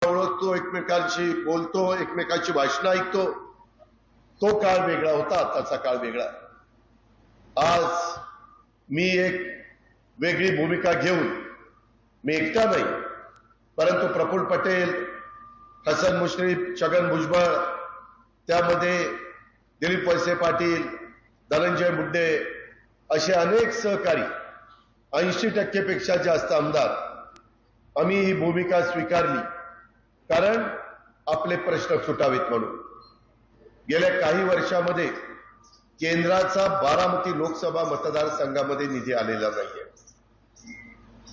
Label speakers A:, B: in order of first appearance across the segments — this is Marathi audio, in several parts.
A: ओळखतो, एकमेकांशी बोलतो, एकमेकांची भाषणं ऐकतो. तो काळ वेगळा होता, आताचा काळ वेगळा. आज मी एक वेगळी भूमिका घेऊन, मी एकटा नाही, परंतु प्रफुल्ल पटेल, हसन मुश्रीफ, छगन भुजबळ, त्यामध्ये दिलीप वळसे पाटील, धनंजय मुंडे असे अनेक सहकारी, 80% पेक्षा जास्त आमदार, आम्ही ही भूमिका स्वीकारली, कारण आपले प्रश्न सुटावेत म्हणून. गेल्या काही वर्षामध्ये केंद्राचा बारामती लोकसभा मतदारसंघामध्ये निधी आलेला नाहीये.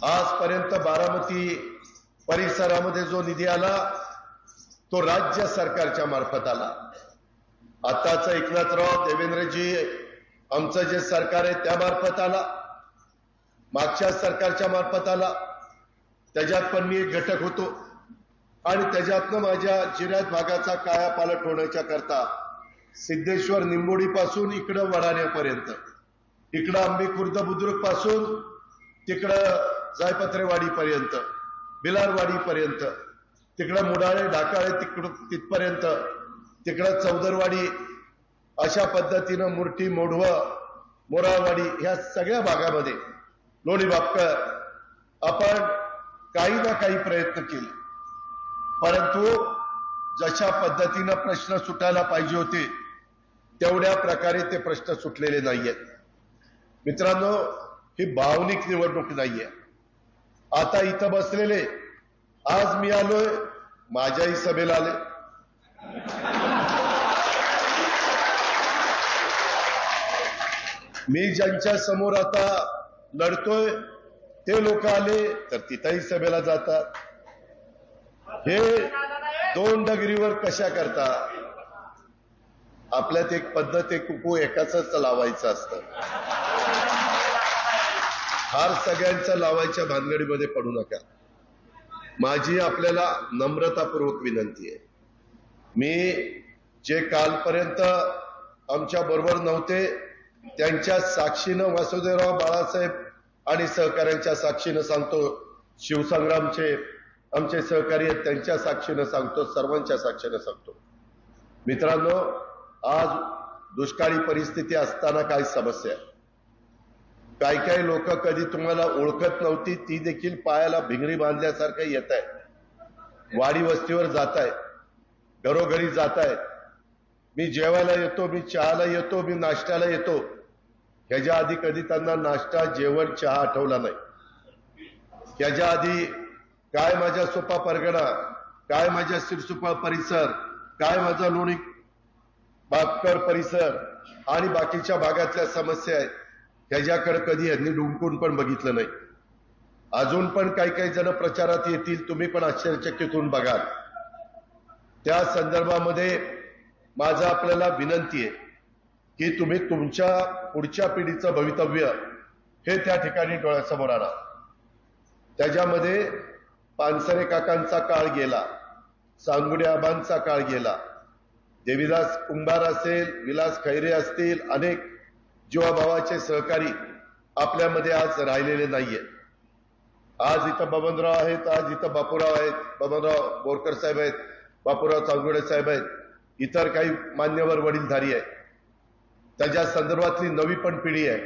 A: आजपर्यंत बारामती परिसरामध्ये जो निधी आला तो राज्य सरकारच्या मार्फत आला. आताच एकनाथराव, देवेंद्रजी, आमचं जे सरकार आहे त्या मार्फत आला, मागच्या सरकारच्या मार्फत आला. त्याच्यात पण मी एक घटक होतो आणि त्याच्यातनं माझ्या जिल्ह्यात भागाचा कायापालट होण्याच्या करता सिद्धेश्वर निंबोडी पासून इकडं वडाण्यापर्यंत, इकडं आंबी खुर्द बुद्रुक पासून तिकडं जायपत्रेवाडी पर्यंत, बिलारवाडी पर्यंत, तिकडं मुडाळे ढाकाळे तिथपर्यंत, तिकडं चौदरवाडी, अशा पद्धतीनं मुर्टी, मोढवं, मोराळवाडी, ह्या सगळ्या भागामध्ये लोणी बापकर आपण काही ना काही प्रयत्न केले, परंतु जशा पद्धतीनं प्रश्न सुटायला पाहिजे होते तेवढ्या प्रकारे ते प्रश्न सुटलेले नाहीयेत. मित्रांनो, ही भावनिक निवडणूक नाहीये. आता इथं बसलेले, आज मी आलोय, माझ्याही सभेला आले, मी ज्यांच्या समोर आता लढतोय ते लोक आले तर तिथंही सभेला जातात. हे दोन डगरीवर कशा करता? आपल्यात एक पद्धत आहे, कुकू एकाच लावायचं असतं. हार सगळ्यांच्या लावायच्या भानगडीमध्ये पडू नका. माझी आपल्याला नम्रतापूर्वक विनंती आहे. मी जे कालपर्यंत आमच्या बरोबर नव्हते त्यांच्या साक्षीनं, वासुदेवराव, बाळासाहेब आणि सहकाऱ्यांच्या साक्षीनं सांगतो, शिवसंग्रामचे आमचे सहकारी आहेत त्यांच्या साक्षीनं सांगतो, सर्वांच्या साक्षीनं सांगतो. मित्रांनो, आज दुष्काळी परिस्थिती असताना काय समस्या आहे? काही लोक कधी तुम्हाला ओळखत नव्हती ती देखील पायाला भिंगरी बांधल्यासारखं येत आहे, वाडी वस्तीवर जात आहे, घरोघरी जात आहेत. मी जेवायला येतो, मी चहाला येतो, मी नाश्त्याला येतो. ह्याच्या आधी कधी त्यांना नाश्ता, जेवण, चहा आठवला नाही. ह्याच्या आधी काय माझ्या सोपा परगणा, काय माझ्या सिरसुपा परिसर, काय माझा लोणी बापकर परिसर आणि बाकीच्या भागातल्या समस्या आहेत, ह्याच्याकडे कधी यांनी डुंकून पण बघितलं नाही. अजून पण काही जण प्रचारात येतील, तुम्ही पण आश्चर्यचकित होऊन बघाल. त्या संदर्भामध्ये माझं आपल्याला विनंती आहे की तुम्ही तुमच्या पुढच्या पिढीचं भवितव्य हे त्या ठिकाणी डोळ्यासमोर आणा. त्याच्यामध्ये पानसरे काकांचा काळ गेला, सांगुडे आबांचा काळ गेला, देवीदास कुंभार असेल, विलास खैरे असतील, अनेक जीवाभावाचे सहकारी आपल्यामध्ये आज राहिलेले नाहीये. आज इथं बबनराव आहेत, आज इथं बापूराव आहेत, बबनराव बोरकर साहेब आहेत, बापूराव चांगुडे साहेब आहेत, इतर काही मान्यवर वडीलधारी आहेत. त्याच्या संदर्भातली नवी पण पिढी आहे.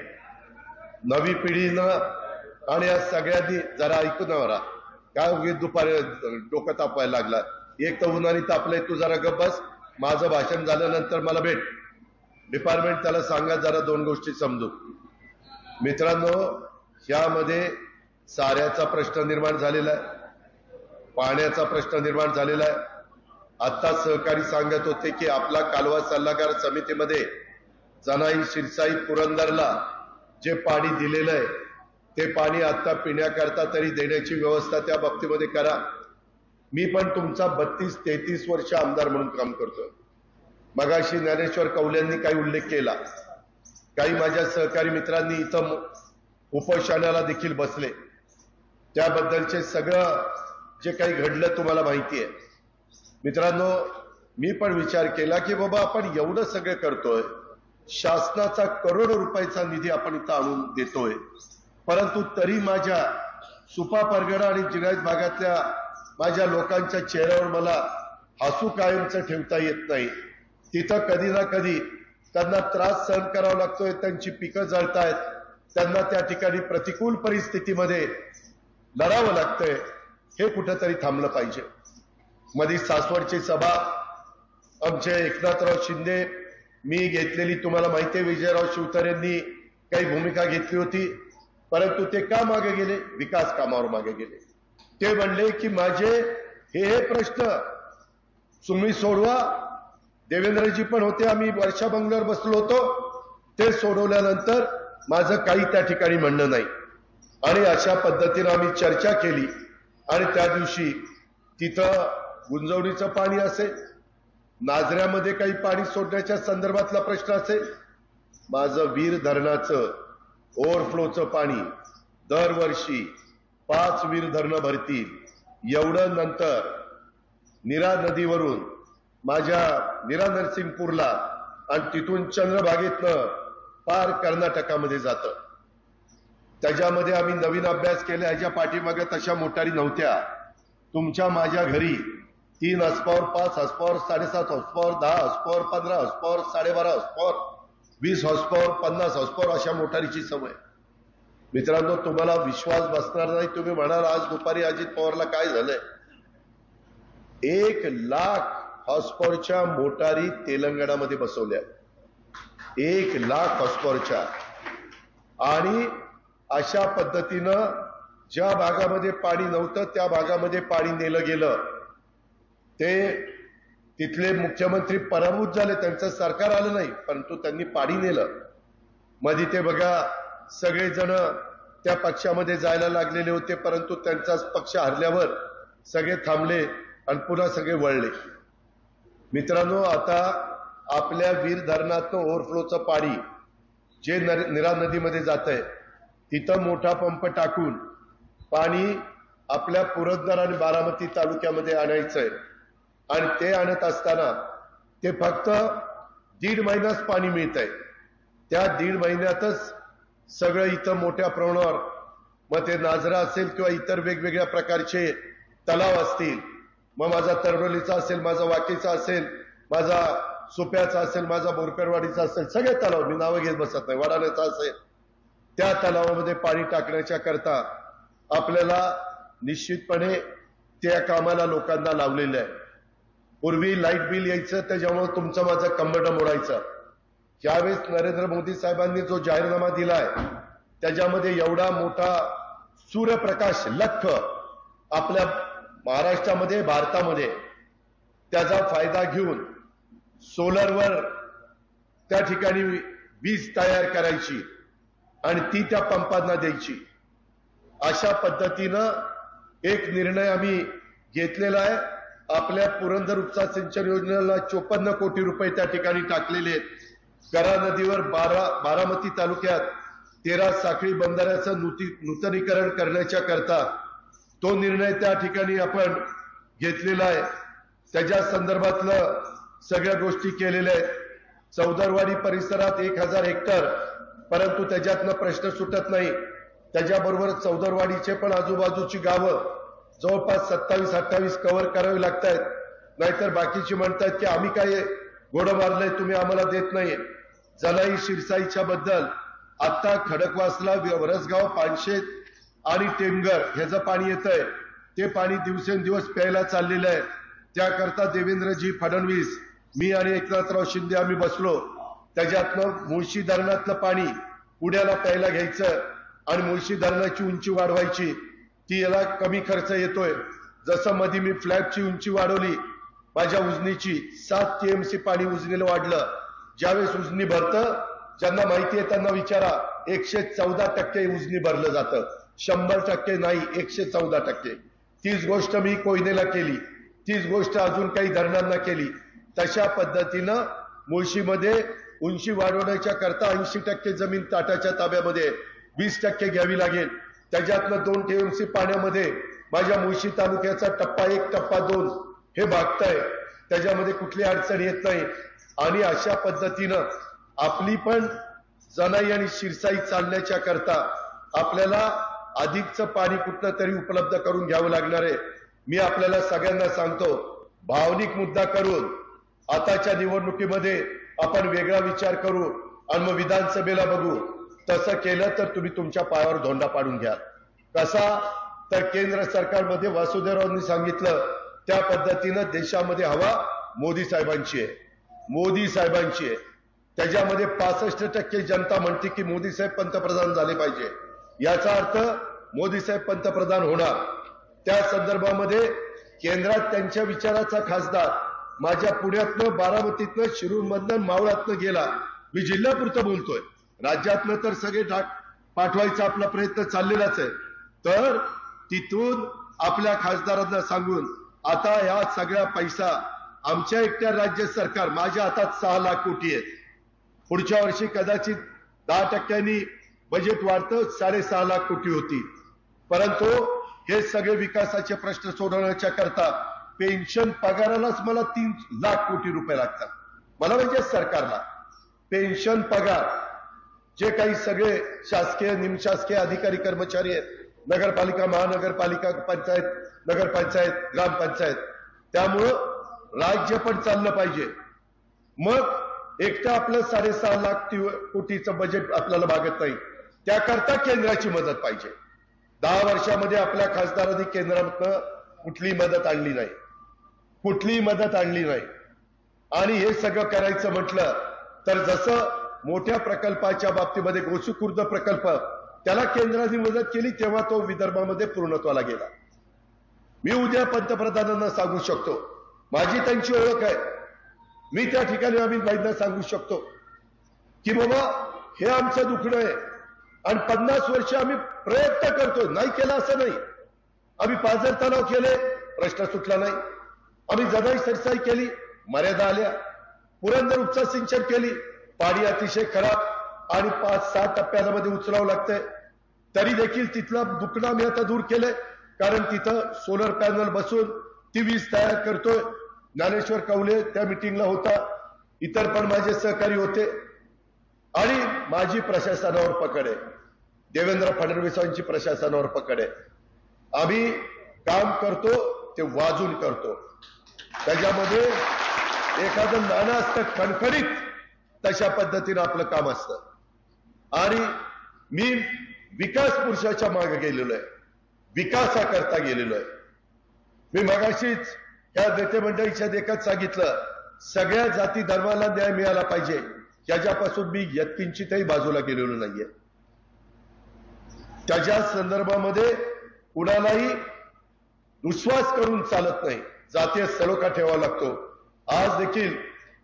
A: नवी पिढीनं आणि या सगळ्यांनी जरा ऐकून मला काय उगीच दुपारी डोकं तापायला लागला. एक तर उन्हाने तापलंय, तू जरा गप्प बस, माझं भाषण झाल्यानंतर मला भेट, डिपार्टमेंट त्याला सांगा जरा दोन गोष्टी समजू. मित्रांनो, यामध्ये साऱ्याचा प्रश्न निर्माण झालेला आहे, पाण्याचा प्रश्न निर्माण झालेला आहे. आता सहकारी सांगत होते की आपला कालवा सल्लागार समितीमध्ये जनाई, शिरसाई, पुरंदरला जे पाणी दिलेलं आहे ते पाणी आता पिण्याकरता तरी देण्याची व्यवस्था त्या बाबतीमध्ये करा. मी पण तुमचा 32-33 वर्ष आमदार म्हणून काम करतोय. मगाशी ज्ञानेश्वर कौल्यांनी काही उल्लेख केला, काही माझ्या सहकारी मित्रांनी इथं उपोषणाला देखील बसले. त्याबद्दलचे सगळं जे काही घडलं तुम्हाला माहिती आहे. मित्रांनो, मी पण विचार केला की बाबा आपण एवढं सगळं करतोय, शासनाचा करोडो रुपयाचा निधी आपण इथं आणून देतोय, परंतु तरी माझ्या सुपा परगणा आणि जिल्ह्यात भागातल्या माझ्या लोकांच्या चेहऱ्यावर मला हसू कायमचं ठेवता येत नाही. तिथं कधी ना कधी त्यांना त्रास सहन करावा लागतोय, त्यांची पिकं जळतायत, त्यांना त्या ठिकाणी प्रतिकूल परिस्थितीमध्ये लढावं लागतंय. हे कुठंतरी थांबलं पाहिजे. मध्ये सासवडची सभा आमचे एकनाथराव शिंदे मी घेतलेली तुम्हाला माहिती आहे. विजयराव शिवतारेंनी काही भूमिका घेतली होती, परंतु ते का मागे गेले? विकास कामावर मागे गेले. ते म्हणले की माझे हे प्रश्न तुम्ही सोडवा. देवेंद्रजी पण होते, आम्ही वर्षा बंगल्यावर बसलो होतो, ते सोडवल्यानंतर माझं काही त्या ठिकाणी म्हणणं नाही. आणि अशा पद्धतीनं आम्ही चर्चा केली आणि त्या दिवशी तिथं गुंजवणीचं पाणी असेल, नाझऱ्यामध्ये काही पाणी सोडण्याच्या संदर्भातला प्रश्न असेल, माझं वीर धरणाचं ओव्हरफ्लोचं पाणी दरवर्षी 5 वीर धरणं भरतील एवढं, नंतर नीरा नदीवरून माझ्या नीरा नरसिंगपूरला आणि तिथून चंद्रभागेतनं पार कर्नाटकामध्ये जातं. त्याच्यामध्ये आम्ही नवीन अभ्यास केला. ह्याच्या पाठीमागे तशा मोटारी नव्हत्या. तुमच्या माझ्या घरी 3 हॉर्सपॉवर, 5 हॉर्सपॉवर, 7.5 हॉर्सपॉवर, 10 हॉर्सपॉवर, 15 हॉर्सपॉवर, 12.5 हॉर्सपॉवर, 20 हॉर्सपॉवर, 50 हॉर्सपॉवर अशा मोटारीची सवय. मित्रांनो, तुम्हाला विश्वास बसणार नाही. तुम्ही म्हणाल आज दुपारी अजित पवारला काय झालंय? 1 लाख हॉर्सपॉवरच्या मोटारी तेलंगणामध्ये बसवल्या. 1 लाख हॉर्सपॉवरच्या. आणि अशा पद्धतीनं ज्या भागामध्ये पाणी नव्हतं त्या भागामध्ये पाणी नेलं गेलं. ते तिथले मुख्यमंत्री पराभूत झाले, त्यांचं सरकार आलं नाही, परंतु त्यांनी पाणी नेलं. मध्ये ते बघा सगळेजण त्या पक्षामध्ये जायला लागलेले होते, परंतु त्यांचाच पक्ष हरल्यावर सगळे थांबले आणि पुन्हा सगळे वळले. मित्रांनो, आता आपल्या वीर धरणातनं ओव्हरफ्लोचं पाणी जे नीरा नदीमध्ये जातंय, तिथं मोठा पंप टाकून पाणी आपल्या पुरंदर आणि बारामती तालुक्यामध्ये आणायचंय. आणि ते आणत असताना ते फक्त 1.5 महिनाच पाणी मिळतंय. त्या 1.5 महिन्यातच सगळं इथं मोठ्या प्रमाणावर, मग ते नाझरा असेल किंवा इतर वेगवेगळ्या प्रकारचे तलाव असतील, मग माझा तरडोलीचा असेल, माझा वाकीचा असेल, माझा सुप्याचा असेल, माझा बोरकरवाडीचा असेल, सगळे तलाव, मी नावं घेत बसत नाही, वाडाण्याचा असेल, त्या तलावामध्ये पाणी टाकण्याच्या करता आपल्याला निश्चितपणे त्या कामाला लोकांना लावलेलं आहे. पूर्वी लाईट बिल यायचं, त्याच्यामुळे तुमचं माझं कंबरडं मोडायचं. यावेळेस नरेंद्र मोदी साहेबांनी जो जाहीरनामा दिलाय त्याच्यामध्ये एवढा मोठा सूर्यप्रकाश लख्ख आपल्या महाराष्ट्रामध्ये, भारतामध्ये, त्याचा फायदा घेऊन सोलरवर त्या ठिकाणी वीज तयार करायची आणि ती त्या पंपांना द्यायची. अशा पद्धतीनं एक निर्णय आम्ही घेतलेला आहे. आपल्या पुरंदर उपसा सिंचन योजनेला 54 कोटी रुपये त्या ठिकाणी टाकलेले आहेत. करा नदीवर बारामती तालुक्यात 13 साखळी बंधाऱ्याचं नूतनीकरण करण्याच्या करता तो निर्णय त्या ठिकाणी आपण घेतलेला आहे. त्याच्या संदर्भातलं सगळ्या गोष्टी केलेल्या आहेत. चौदरवाडी परिसरात 1000 हेक्टर, परंतु त्याच्यातनं प्रश्न सुटत नाही. त्याच्याबरोबर चौदरवाडीचे पण आजूबाजूची गावं जवळपास 27-28 कव्हर करावी लागत आहेत. नाहीतर बाकीची म्हणतात की आम्ही काय घोडं मारलंय, तुम्ही आम्हाला देत नाही. जलाई शिरसाईच्या बद्दल आता खडकवासला, वरसगाव, पानशेत आणि टेमघर ह्याचं पाणी येतंय. ते पाणी दिवसेंदिवस प्यायला चाललेलं आहे. त्याकरता देवेंद्रजी फडणवीस, मी आणि एकनाथराव शिंदे आम्ही बसलो. त्याच्यातनं मुळशी धरणातलं पाणी पुण्याला प्यायला घ्यायचं आणि मुळशी धरणाची उंची वाढवायची. ती याला कमी खर्च येतोय. जसं मध्ये मी फ्लॅटची उंची वाढवली, माझ्या उजनीची 7 TMC पाणी उजनीला वाढलं. ज्यावेळेस उजनी भरतं, ज्यांना माहिती आहे त्यांना विचारा, 114% उजनी भरलं जातं, 100% नाही, 114%. तीच गोष्ट मी कोयनेला केली, तीच गोष्ट अजून काही धरणांना केली. तशा पद्धतीनं मुळशीमध्ये उंची वाढवण्याच्या करता 80% जमीन टाटाच्या ताब्यामध्ये, 20% घ्यावी लागेल. त्याच्यातनं 2 TMC पाण्यामध्ये माझ्या मुळशी तालुक्याचा टप्पा 1, टप्पा 2 हे भागतंय. त्याच्यामध्ये कुठली अडचण येत नाही. आणि अशा पद्धतीनं आपली पण जनाई आणि शिरसाई चालण्याच्या करता आपल्याला अधिकचं पाणी कुठलं तरी उपलब्ध करून घ्यावं लागणार आहे. मी आपल्याला सगळ्यांना सांगतो, भावनिक मुद्दा करून आताच्या निवडणुकीमध्ये आपण वेगळा विचार करू आणि मग विधानसभेला बघू. तसं केलं तर तुम्ही तुमच्या पायावर धोंडा पाडून घ्या. कसा तर केंद्र सरकारमध्ये वासुदेवरावांनी सांगितलं त्या पद्धतीनं देशामध्ये हवा मोदी साहेबांची आहे, मोदी साहेबांची आहे. त्याच्यामध्ये 65% जनता म्हणते की मोदी साहेब पंतप्रधान झाले पाहिजे. याचा अर्थ मोदी साहेब पंतप्रधान होणार. त्या संदर्भामध्ये केंद्रात त्यांच्या विचाराचा खासदार माझ्या पुण्यातनं, बारामतीतनं, शिरूरमधनं, मावळातनं गेला. मी जिल्ह्यापुरतं बोलतोय, राज्यातनं तर सगळे पाठवायचा आपला प्रयत्न चाललेलाच आहे. तर तिथून आपल्या खासदारांना सांगून आता या सगळ्या पैसा आमच्या एकट्या राज्य सरकार, माझ्या हातात 6 लाख कोटी आहेत. पुढच्या वर्षी कदाचित 10% बजेट वाढतं, 6.5 लाख कोटी होती. परंतु हे सगळे विकासाचे प्रश्न सोडवण्याच्या करता पेन्शन पगारालाच मला 3 लाख कोटी रुपये लागतात. मला म्हणजे सरकारला पेन्शन पगार, जे काही सगळे शासकीय निमशासकीय अधिकारी कर्मचारी आहेत, नगरपालिका, महानगरपालिका, पंचायत, नगरपंचायत, ग्रामपंचायत, त्यामुळं राज्य पण चाललं पाहिजे. मग एकटं आपलं 6.5 लाख कोटीचं बजेट आपल्याला भागत नाही. त्याकरता केंद्राची मदत पाहिजे. 10 वर्षामध्ये आपल्या खासदारांनी केंद्रातनं कुठली मदत आणली नाही, कुठलीही मदत आणली नाही. आणि हे सगळं करायचं म्हटलं तर जसं मोठ्या प्रकल्पाच्या बाबतीमध्ये गोसीखुर्द प्रकल्प, त्याला केंद्राने मदत केली तेव्हा तो विदर्भामध्ये पूर्णत्वाला गेला. मी उद्या पंतप्रधानांना सांगू शकतो, माझी त्यांची ओळख आहे, मी त्या ठिकाणी अमित भाईंना सांगू शकतो की बाबा हे आमचं दुखणं आहे आणि 50 वर्ष आम्ही प्रयत्न करतो, नाही केला असं नाही. आम्ही पाझर तलाव केले, प्रश्न सुटला नाही. आम्ही जदाई सरसाई केली, मर्यादा आल्या. पुरंदर उपसा सिंचन केली, पाणी अतिशय खराब आणि 5-6 टप्प्यांमध्ये उचलावं लागतंय. तरी देखील तिथला दुखणं आम्ही आता दूर केलंय, कारण तिथं सोलर पॅनल बसून ती वीज तयार करतोय. ज्ञानेश्वर कवले त्या मिटिंगला होता, इतर पण माझे सहकारी होते. आणि माझी प्रशासनावर पकड आहे, देवेंद्र फडणवीसांची प्रशासनावर पकड आहे. आम्ही काम करतो ते वाजून करतो. त्याच्यामध्ये एखादं नाणं असतं खणखणीत, तशा पद्धतीनं आपलं काम असतं. आणि मी विकास पुरुषाच्या मागे गेलेलो आहे, विकासाकरता गेलेलो आहे. मी मगाशीच या नेते मंडळीच्या देखत सांगितलं, सगळ्या जाती धर्माला न्याय मिळाला पाहिजे, याच्यापासून मी यत्किंचितही बाजूला गेलेलो नाहीये. त्याच्या संदर्भामध्ये कुणालाही विश्वास करून चालत नाही, जातीय सलोखा ठेवावा लागतो. आज देखील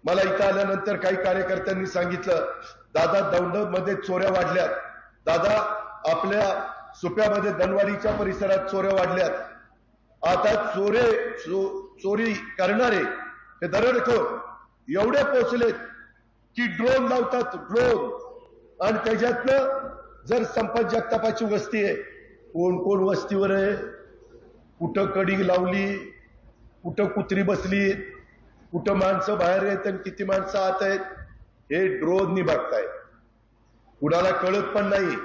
A: मला इथं आल्यानंतर काही कार्यकर्त्यांनी सांगितलं, दादा दौंडमध्ये चोऱ्या वाढल्यात, दादा आपल्या सुप्यामध्ये धनवाडीच्या परिसरात चोऱ्या वाढल्यात. आता चोरी करणारे हे दरोडेखोर एवढे पोहोचलेत की ड्रोन लावतात, ड्रोन. आणि त्याच्यातनं जर संपत जगतापाची वस्ती आहे, कोण कोण वस्तीवर आहे, कुठं कडी लावली, कुठं कुत्री बसली, कुठं माणसं बाहेर आहेत आणि किती माणसं आत आहेत, हे ड्रोननी बघतायत. कुणाला कळत पण नाही,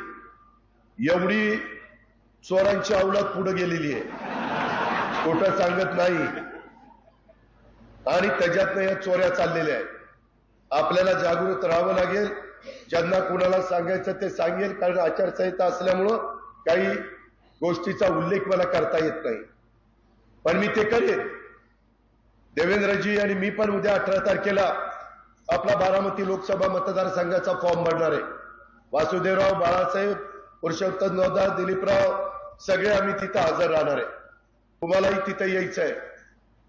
A: एवढी चोरांची अवलाद पुढे गेलेली आहे, खोटं सांगत नाही. आणि त्याच्यातनं या चोऱ्या चाललेल्या आहेत. आपल्याला जागृत राहावं लागेल. ज्यांना कुणाला सांगायचं ते सांगेल, कारण आचारसंहिता असल्यामुळं काही गोष्टीचा उल्लेख मला करता येत नाही, पण मी ते करेन. देवेंद्रजी आणि मी पण उद्या 18 तारखेला आपला बारामती लोकसभा मतदारसंघाचा फॉर्म भरणार आहे. वासुदेवराव, बाळासाहेब, पुरुषोत्तम नवदा, दिलीपराव सगळे आम्ही तिथं हजर राहणार आहे. तुम्हालाही तिथं यायचं आहे.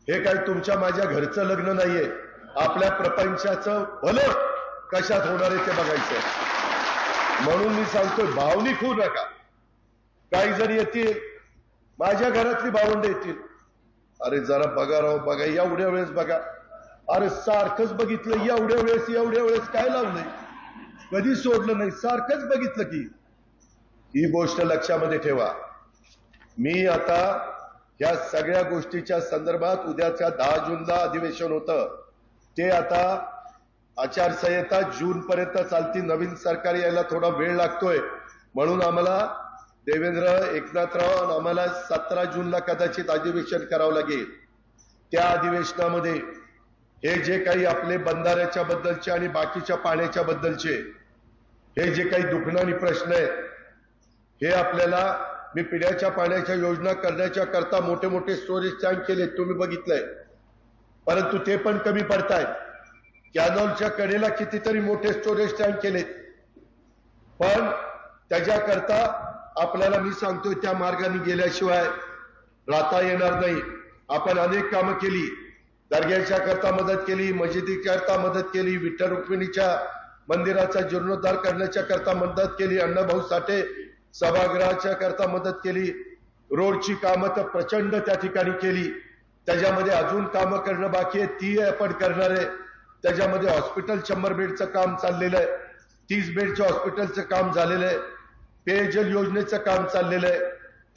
A: हे काही तुमच्या माझ्या घरचं लग्न नाहीये, आपल्या प्रपंचाचं भलं कशात होणार आहे ते बघायचं. म्हणून मी सांगतोय, भावनिक होऊ नका. काही जण येतील, माझ्या घरातली भावंड येतील, अरे जरा बघा राव, बघा एवढ्या वेळेस बघा, अरे सारखंच बघितलं, एवढ्या वेळेस काय लावलंय, कधी सोडलं नाही, सारखंच बघितलं की. ही गोष्ट लक्षामध्ये ठेवा. मी आता या सगळ्या गोष्टीच्या संदर्भात उद्याच्या 10 जूनला अधिवेशन होतं, ते आता आचारसंहिता जून पर्यंत चालती. नवीन सरकार यायला थोडा वेळ लागतोय, म्हणून आम्हाला देवेंद्र एकनाथराव आम्हाला 17 जूनला कदाचित अधिवेशन करावं लागेल. त्या अधिवेशनामध्ये हे जे काही आपले बंधाऱ्याच्या बद्दलचे आणि बाकीच्या पाण्याच्या बद्दलचे हे जे काही दुखणारी प्रश्न आहेत, हे आपल्याला मी पिण्याच्या पाण्याच्या योजना करण्याच्या करता मोठे मोठे स्टोरेज टँक केले, तुम्ही बघितलंय, परंतु ते पण कमी पडतायत. कॅनॉलच्या कडेला कितीतरी मोठे स्टोरेज टँक केलेत, पण त्याच्याकरता आपल्याला मी सांगतोय त्या मार्गाने गेल्याशिवाय राहता येणार नाही. आपण अनेक कामं केली, दर्ग्याच्या करता मदत केली, मशिदीकरता मदत केली, विठ्ठल रुक्मिणीच्या मंदिराचा जीर्णोद्धार करण्याच्या करता मदत केली, अण्णाभाऊ साठे सभागृहाच्या करता मदत केली, रोडची कामं तर प्रचंड त्या ठिकाणी केली. त्याच्यामध्ये अजून कामं करणं बाकी आहे, ती आपण करणार आहे. त्याच्यामध्ये हॉस्पिटल 100 बेडचं काम चाललेलं आहे, 30 बेडचं हॉस्पिटलचं काम झालेलं आहे, पेयजल योजनेचं काम चाललेलं आहे.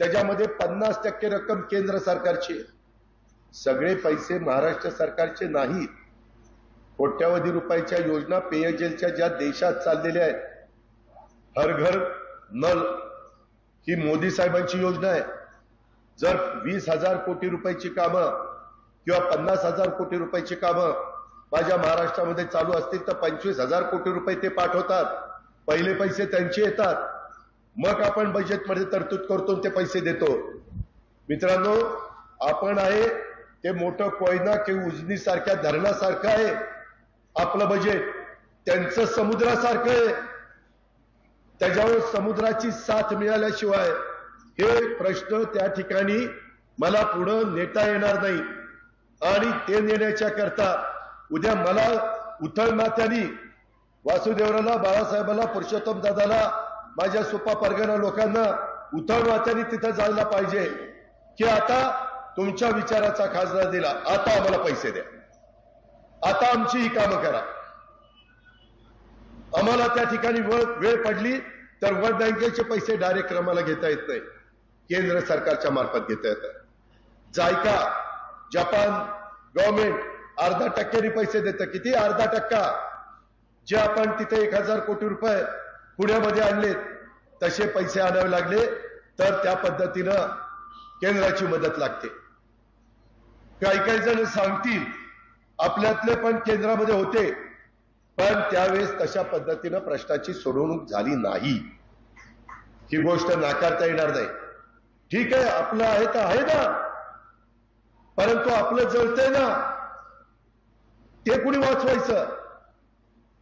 A: त्याच्यामध्ये 50% रक्कम केंद्र सरकारची आहे. सगळे पैसे महाराष्ट्र सरकारचे नाही. कोट्यावधी रुपयाच्या योजना पेयजलच्या ज्या देशात चाललेल्या आहेत, हर घर नल ही मोदी साहेबांची योजना आहे. जर 20,000 कोटी रुपयाची कामं किंवा 50,000 कोटी रुपयाची कामं माझ्या महाराष्ट्रामध्ये चालू असतील तर 25,000 कोटी रुपये ते पाठवतात. पहिले पैसे त्यांचे येतात, मग आपण बजेटमध्ये तरतूद करतो, ते पैसे देतो. मित्रांनो, आपण आहे ते मोठं कोयना किंवा उजनी सारख्या धरणासारखं आहे आपलं बजेट, त्यांचं समुद्रासारखं आहे. त्याच्यावर समुद्राची साथ मिळाल्याशिवाय हे प्रश्न त्या ठिकाणी मला पुढं नेता येणार नाही. आणि ते नेण्याच्या करता उद्या मला उथळ माथ्यानी वासुदेवराला, बाळासाहेबाला, पुरुषोत्तम दादाला, माझ्या सुपा परगणा लोकांना उथळ माथ्यानी तिथं जायला पाहिजे की आता तुमच्या विचाराचा खासदार दिला, आता आम्हाला पैसे द्या, आता आमची ही कामं करा. आम्हाला त्या ठिकाणी वेळ पडली तर वर्ल्ड बँकेचे पैसे डायरेक्ट आम्हाला घेता येत नाही, केंद्र सरकारच्या मार्फत घेता येतात. जायका जपान गव्हर्नमेंट 0.5% पैसे देतं. किती? 0.5%. जे आपण तिथे 1,000 कोटी रुपये पुण्यामध्ये आणले तसे पैसे आणावे लागले तर त्या पद्धतीनं केंद्राची मदत लागते. काही काही जण सांगतील आपल्यातले पण केंद्रामध्ये होते, पण त्यावेळेस तशा पद्धतीनं प्रश्नाची सोडवणूक झाली नाही. ही गोष्ट नाकारता येणार नाही. ठीक आहे, आपलं आहे तर आहे ना, परंतु आपलं जळतंय ना, ते कुणी वाचवायचं?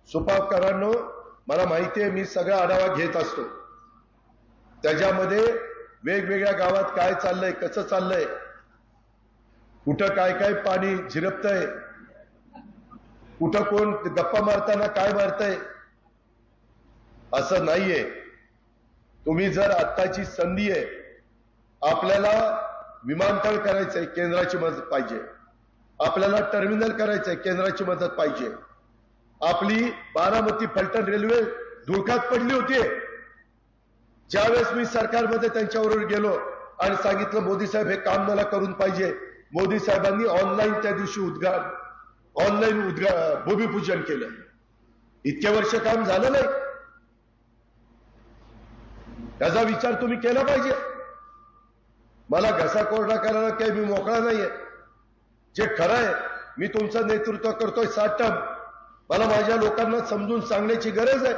A: सुपाकरांनो, मला माहिती आहे, मी सगळा आढावा घेत असतो. त्याच्यामध्ये वेगवेगळ्या गावात काय चाललंय, कसं चाललंय, कुठं काय काय पाणी झिरपतंय, कुठं कोण गप्पा मारताना काय मारतंय, असं नाहीये. तुम्ही जर आत्ताची संधी आहे, आपल्याला विमानतळ करायचंय, केंद्राची मदत पाहिजे. आपल्याला टर्मिनल करायचंय, केंद्राची मदत पाहिजे. आपली बारामती फलटण रेल्वे धुळकात पडली होती. ज्यावेळेस मी सरकारमध्ये त्यांच्याबरोबर गेलो आणि सांगितलं मोदी साहेब हे काम मला करून पाहिजे, मोदी साहेबांनी ऑनलाईन त्या दिवशी भूमिपूजन केलं. इतके वर्ष काम झालं नाही, त्याचा विचार तुम्ही केला पाहिजे. मला घसा कोरडा करायला काही मी मोकळा नाहीये. जे खरं आहे, मी तुमचं नेतृत्व करतोय 7 टर्म, मला माझ्या लोकांना समजून सांगण्याची गरज आहे,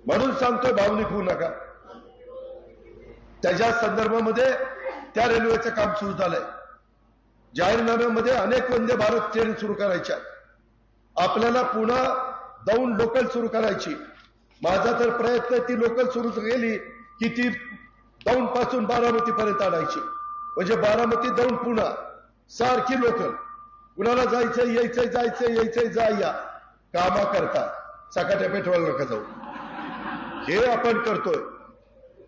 A: म्हणून सांगतोय भावनिक होऊ नका. त्याच्या संदर्भामध्ये त्या रेल्वेचं काम सुरू झालंय. जाहीरनाम्यामध्ये अनेक वंदे भारत ट्रेन सुरू करायच्या, आपल्याला पुन्हा दौंड लोकल सुरू करायची. माझा तर प्रयत्न आहे ती लोकल सुरू केली की ती दौंड पासून बारामती पर्यंत आणायची, म्हणजे बारामती दौंड पुन्हा सारखी लोकल. कुणाला जायचंय यायचंय, जायचंय यायचंय, जा या कामा करता चकाट्या पेटवायला नका जाऊ. हे आपण करतोय.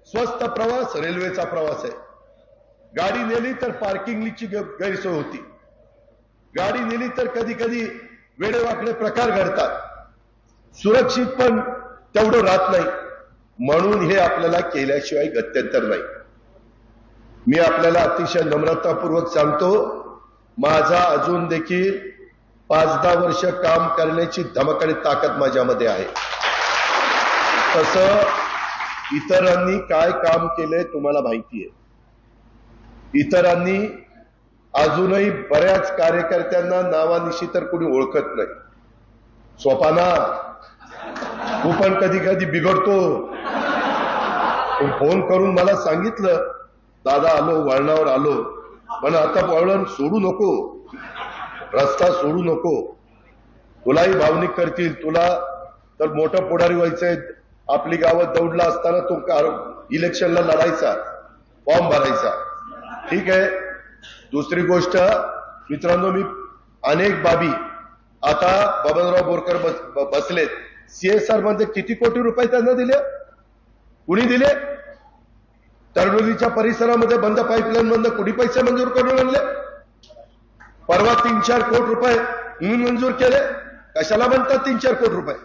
A: स्वस्त प्रवास रेल्वेचा प्रवास आहे. गाडी नेली तर पार्किंगची गैरसोय होती, गाडी नेली तर कधी कधी वेडेवाकडे प्रकार घडतात, सुरक्षित पण तेवढं राहत नाही. म्हणून हे आपल्याला केल्याशिवाय गत्यंतर नाही. मी आपल्याला अतिशय नम्रतापूर्वक सांगतो, माझा अजून देखील 5-10 वर्ष काम करण्याची धमक आणि ताकद माझ्यामध्ये आहे. तसं इतरांनी काय काम केलंय तुम्हाला माहिती आहे. इतरांनी अजूनही बऱ्याच कार्यकर्त्यांना नावानिशी तर कोणी ओळखत नाही. सोपाना तू पण कधी कधी बिघडतो. फोन करून मला सांगितलं, दादा आलो, वळणावर आलो. पण आता वळण सोडू नको, रस्ता सोडू नको. तुलाही भावनिक करतील, तुला तर मोठं पुढारी व्हायचंय. आपली गावात दौडला असताना तो इलेक्शनला लढायचा, फॉर्म भरायचा. ठीक आहे. दुसरी गोष्ट मित्रांनो, मी अनेक बाबी आता बबनराव बोरकर बसलेत. CSR मध्ये किती कोटी रुपये त्यांना दिले? कुणी दिले? तरडोलीच्या परिसरामध्ये बंद पाईपलाईन मधून कुणी पैसे मंजूर करून आणले? परवा 3-4 कोटी रुपये मंजूर केले. कशाला म्हणतात 3-4 कोटी रुपये?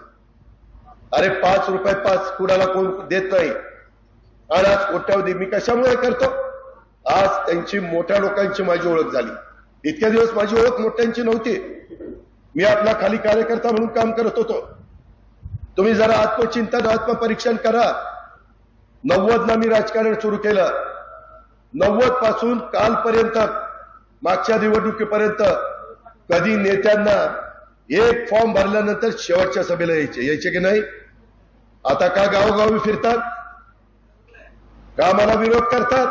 A: अरे 5 रुपये 5 कुणाला कोण देत नाही. आणि आज कोट्यावधी मी कशामुळे करतो? आज त्यांची मोठ्या लोकांची माझी ओळख झाली. इतक्या दिवस माझी ओळख मोठ्यांची नव्हती. मी आपला खाली कार्यकर्ता म्हणून काम करत होतो. तुम्ही जरा आत्मचिंतन आत्मपरीक्षण करा. 90 ला मी राजकारण सुरू केलं. 90 पासून कालपर्यंत मागच्या निवडणुकीपर्यंत कधी नेत्यांना एक फॉर्म भरल्यानंतर शेवटच्या सभेला यायचे की नाही? आता का गावोगावी फिरतात? का मला विरोध करतात?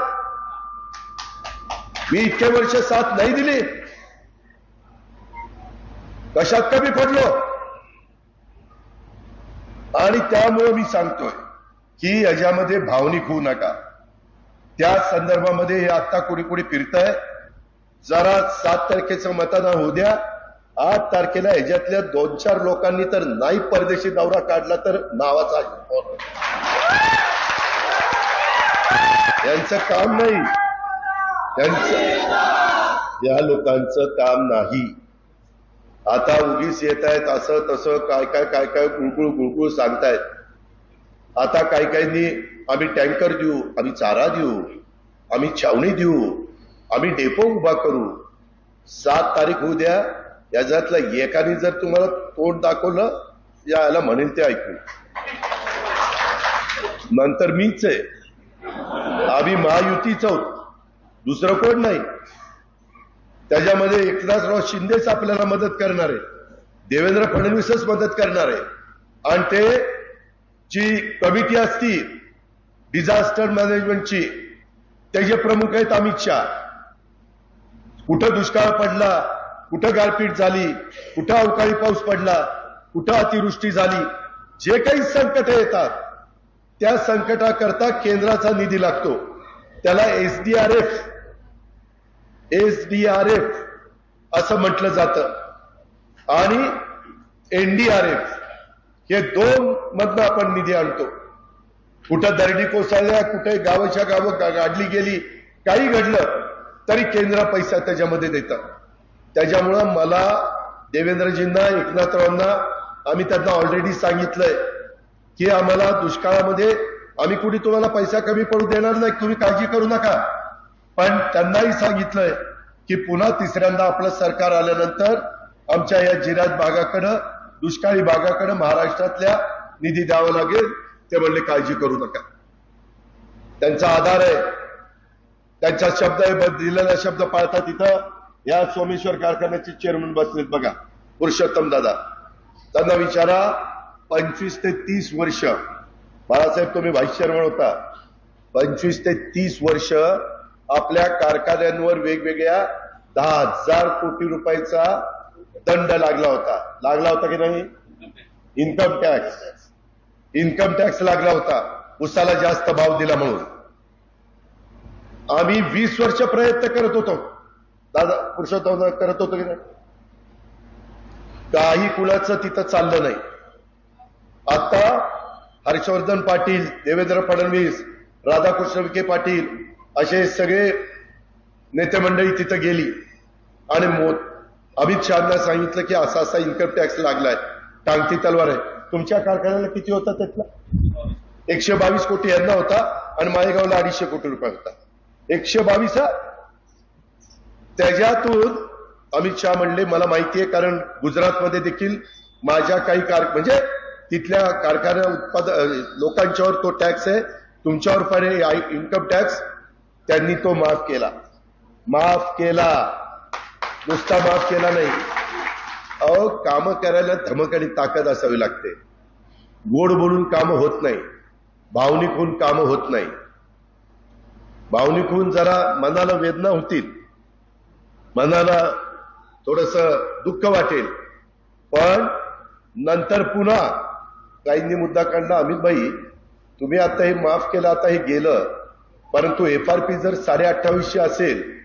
A: मी इतके वर्ष साथ नाही दिली. कशात कमी पडलो? आणि त्यामुळे मी सांगतोय की याच्यामध्ये भावनिक होऊ नका. त्या संदर्भामध्ये हे आता कोणी कोणी फिरतंय. जरा 7 तारखेचं मतदान होऊ द्या. 8 तारखेला ह्याच्यातल्या 2-4 लोकांनी तर नाही परदेशी दौरा काढला तर नावाचा यांचं काम नाही. या लोकांचं काम नाही. आता उगीच येत आहेत असं तसं काय काय काय काय गुळगुळ सांगतायत. आता काही काहींनी आम्ही टँकर देऊ, आम्ही चारा देऊ, आम्ही छावणी देऊ, आम्ही डेपो उभा करू. 7 तारीख होऊ द्या. याच्यातलं एकाने जर तुम्हाला तोंड दाखवलं, याला म्हणेल ते ऐकू. नंतर मीच आहे. आम्ही महायुतीच आहोत, दुसरं कोण नाही. त्याच्यामध्ये एकनाथराव शिंदेच आपल्याला मदत करणार आहे, देवेंद्र फडणवीसच मदत करणार आहे. आणि ते जी कमिटी असती डिझास्टर मॅनेजमेंटची, त्याचे प्रमुख आहेत अमित शहा. कुठं दुष्काळ पडला, कुठं गारपीट झाली, कुठं अवकाळी पाऊस पडला, कुठं अतिवृष्टी झाली, जे काही संकट येतात त्या संकटाकरता केंद्राचा निधी लागतो. त्याला एसडीआरएफ असं म्हटलं जातं. आणि NDRF हे 2 मधनं आपण निधी आणतो. कुठं दरडी कोसळल्या, कुठे गावाच्या गावं गाडली गेली, काही घडलं तरी केंद्र पैसा त्याच्यामध्ये देतात. त्याच्यामुळं मला देवेंद्रजींना, एकनाथरावांना आम्ही त्यांना ऑलरेडी सांगितलंय की आम्हाला दुष्काळामध्ये आम्ही कुठे तुम्हाला पैसा कमी पडू देणार नाही, तुम्ही काळजी करू नका. पण त्यांनाही सांगितलंय की पुन्हा तिसऱ्यांदा आपलं सरकार आल्यानंतर आमच्या या जिल्ह्यात भागाकडं, दुष्काळी भागाकडं महाराष्ट्रातल्या निधी द्यावा लागेल. ते म्हणले काळजी करू नका. त्यांचा आधार आहे, त्यांचा शब्द आहे, दिलेला शब्द पाळतात. तिथं या सोमेश्वर कारखान्याचे चेअरमन बसलेत बघा, पुरुषोत्तम दादा. त्यांना विचारा, 25 ते 30 वर्ष बाळासाहेब तुम्ही व्हाईस चेअरमन होता, 25 ते 30 वर्ष आपल्या कारखान्यांवर वेगवेगळ्या 10,000 कोटी रुपयाचा दंड लागला होता की नाही? इन्कम टॅक्स लागला होता, उसाला जास्त भाव दिला म्हणून. आम्ही 20 वर्ष प्रयत्न करत होतो, दादा पुरुषोत्तम करत होतो की नाही? काही कुणाचं तिथं चाललं नाही. आता हर्षवर्धन पाटील, देवेंद्र फडणवीस, राधाकृष्ण विखे पाटील असे सगळे नेते मंडळी तिथं गेली आणि अमित शहाना सांगितलं की असा असा इन्कम टॅक्स लागलाय, टांगती तलवार आहे. तुमच्या कारखान्याला किती होता? त्यातला 122 कोटी यांना होता आणि माळेगावला 250 कोटी रुपये होता. 122. त्याच्यातून अमित शहा म्हणले मला माहितीये, कारण गुजरातमध्ये देखील माझ्या काही म्हणजे तिथल्या कारखान्या लोकांच्यावर तो टॅक्स आहे, तुमच्यावर पण इन्कम टॅक्स त्यांनी तो माफ केला. नुसता माफ केला नाही. अहो, काम करायला धमक आणि ताकद असावी लागते. गोड बोलून काम होत नाही, भावनिक होऊन काम होत नाही. भावनिक होऊन जरा मनाला वेदना होतील, मनाला थोडस दुःख वाटेल, पण नंतर पुन्हा काहींनी मुद्दा काढला, अमित भाई तुम्ही आता हे माफ केलं, आता हे गेलं, परंतु FRP जर 2850 असेल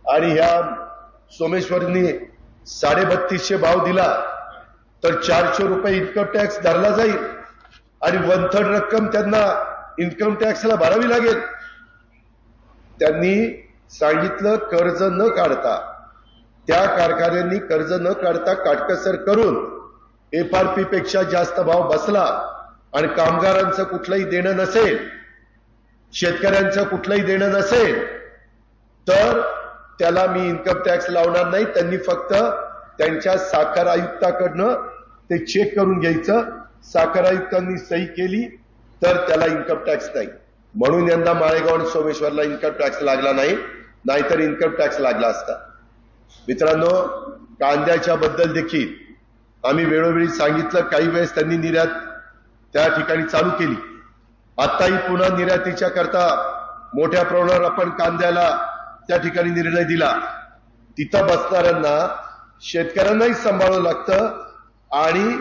A: आणि ह्या सोमेश्वरनी 3250 भाव दिला तर 400 रुपये इन्कम टॅक्स धरला जाईल आणि 1/3 रक्कम त्यांना इन्कम टॅक्सला भरावी लागेल. त्यांनी सांगितलं कर्ज न काढता, त्या कारखान्यांनी कर्ज न काढता काटकसर करून FRP पेक्षा जास्त भाव बसला आणि कामगारांचं कुठलंही देणं नसेल, शेतकऱ्यांचं कुठलंही देणं नसेल, तर त्याला मी इन्कम टॅक्स लावणार नाही. त्यांनी फक्त त्यांच्या साखर आयुक्ताकडनं ते चेक करून घ्यायचं. साखर आयुक्तांनी सही केली तर त्याला इन्कम टॅक्स नाही. म्हणून यंदा माळेगाव आणि सोमेश्वरला इन्कम टॅक्स लागला नाही, नाहीतर इन्कम टॅक्स लागला असता. मित्रांनो, कांद्याच्या बद्दल देखील आम्ही वेळोवेळी सांगितलं. काही वेळेस त्यांनी निर्यात त्या ठिकाणी चालू केली. आताही पुन्हा निर्यातीच्या करता मोठ्या प्रमाणावर आपण कांद्याला त्या ठिकाणी निर्णय दिला. तिथं बसणाऱ्यांना, शेतकऱ्यांनाही सांभाळावं लागतं आणि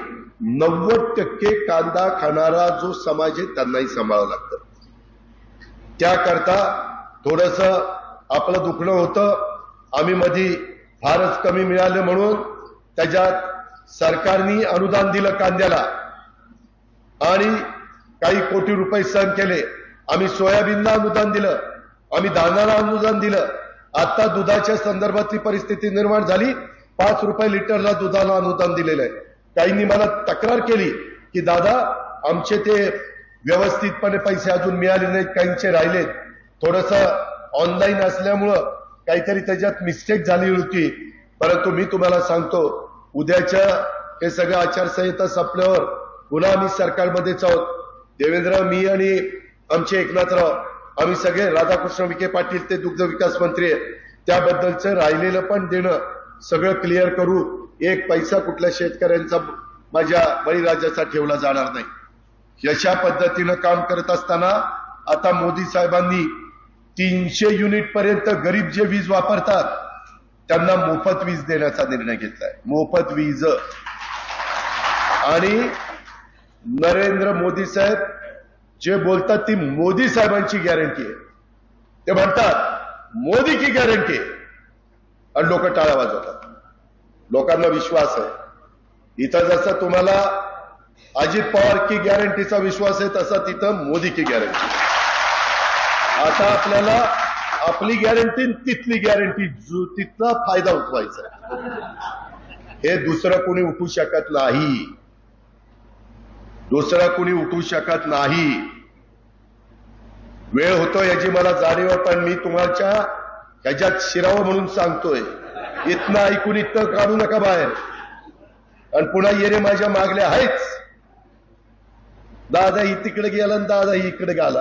A: 90% कांदा खाणारा जो समाज आहे त्यांनाही सांभाळावं लागतं. त्याकरता थोडस आपलं दुखणं होतं. आम्ही मध्ये फारच कमी मिळाले म्हणून त्याच्यात सरकारने अनुदान दिलं कांद्याला आणि काही कोटी रुपये सहन केले. आम्ही सोयाबीनला अनुदान दिलं, आम्ही धानाला अनुदान दिलं. आता दुधाच्या संदर्भातली परिस्थिती निर्माण झाली, 5 रुपये लिटरला दुधाला अनुदान दिलेलं आहे. काहींनी मला तक्रार केली की दादा आमचे ते व्यवस्थितपणे पैसे अजून मिळाले नाहीत, काहींचे राहिलेत. थोडस ऑनलाईन असल्यामुळं काहीतरी त्याच्यात मिस्टेक झाली होती. परंतु मी तुम्हाला सांगतो, उद्याच्या हे सगळं आचारसंहिता संपल्यावर पुन्हा आम्ही सरकारमध्येच आहोत. देवेंद्र, मी आणि आमचे एकनाथराव, आम्ही सगळे, राधाकृष्ण विखे पाटील ते दुग्ध विकास मंत्री आहेत, त्याबद्दलचं राहिलेलं पण देणं सगळं क्लिअर करू. एक पैसा कुठल्या शेतकऱ्यांचा माझ्या बळीराजाचा ठेवला जाणार नाही. अशा पद्धतीनं काम करत असताना आता मोदी साहेबांनी 300 युनिट पर्यंत गरीब जे वीज वापरतात त्यांना मोफत वीज देण्याचा निर्णय घेतलाय. मोफत वीज. आणि नरेंद्र मोदी साहेब जे बोलतात ती मोदी साहेबांची गॅरंटी आहे. ते म्हणतात मोदी की गॅरंटी आणि लोक टाळ्या वाजवतात. लोकांना विश्वास आहे. इथं जसं तुम्हाला अजित पवार की गॅरंटीचा विश्वास आहे तसा तिथं मोदी की गॅरंटी. आता आपल्याला आपली गॅरंटी, तिथली गॅरंटी, तिथला फायदा उठवायचा. हे दुसरं कोणी उठू शकत नाही. दुसरं कोणी उठू शकत नाही. वेळ होतो याची मला जाणीव, पण मी तुम्हाला ह्याच्यात शिरावं म्हणून सांगतोय. इथनं ऐकून इथं काढू नका बाहेर. आणि पुन्हा येणे माझ्या मागल्या आहेच. दादा ही तिकडे गेला आणि दादा ही इकडे गेला.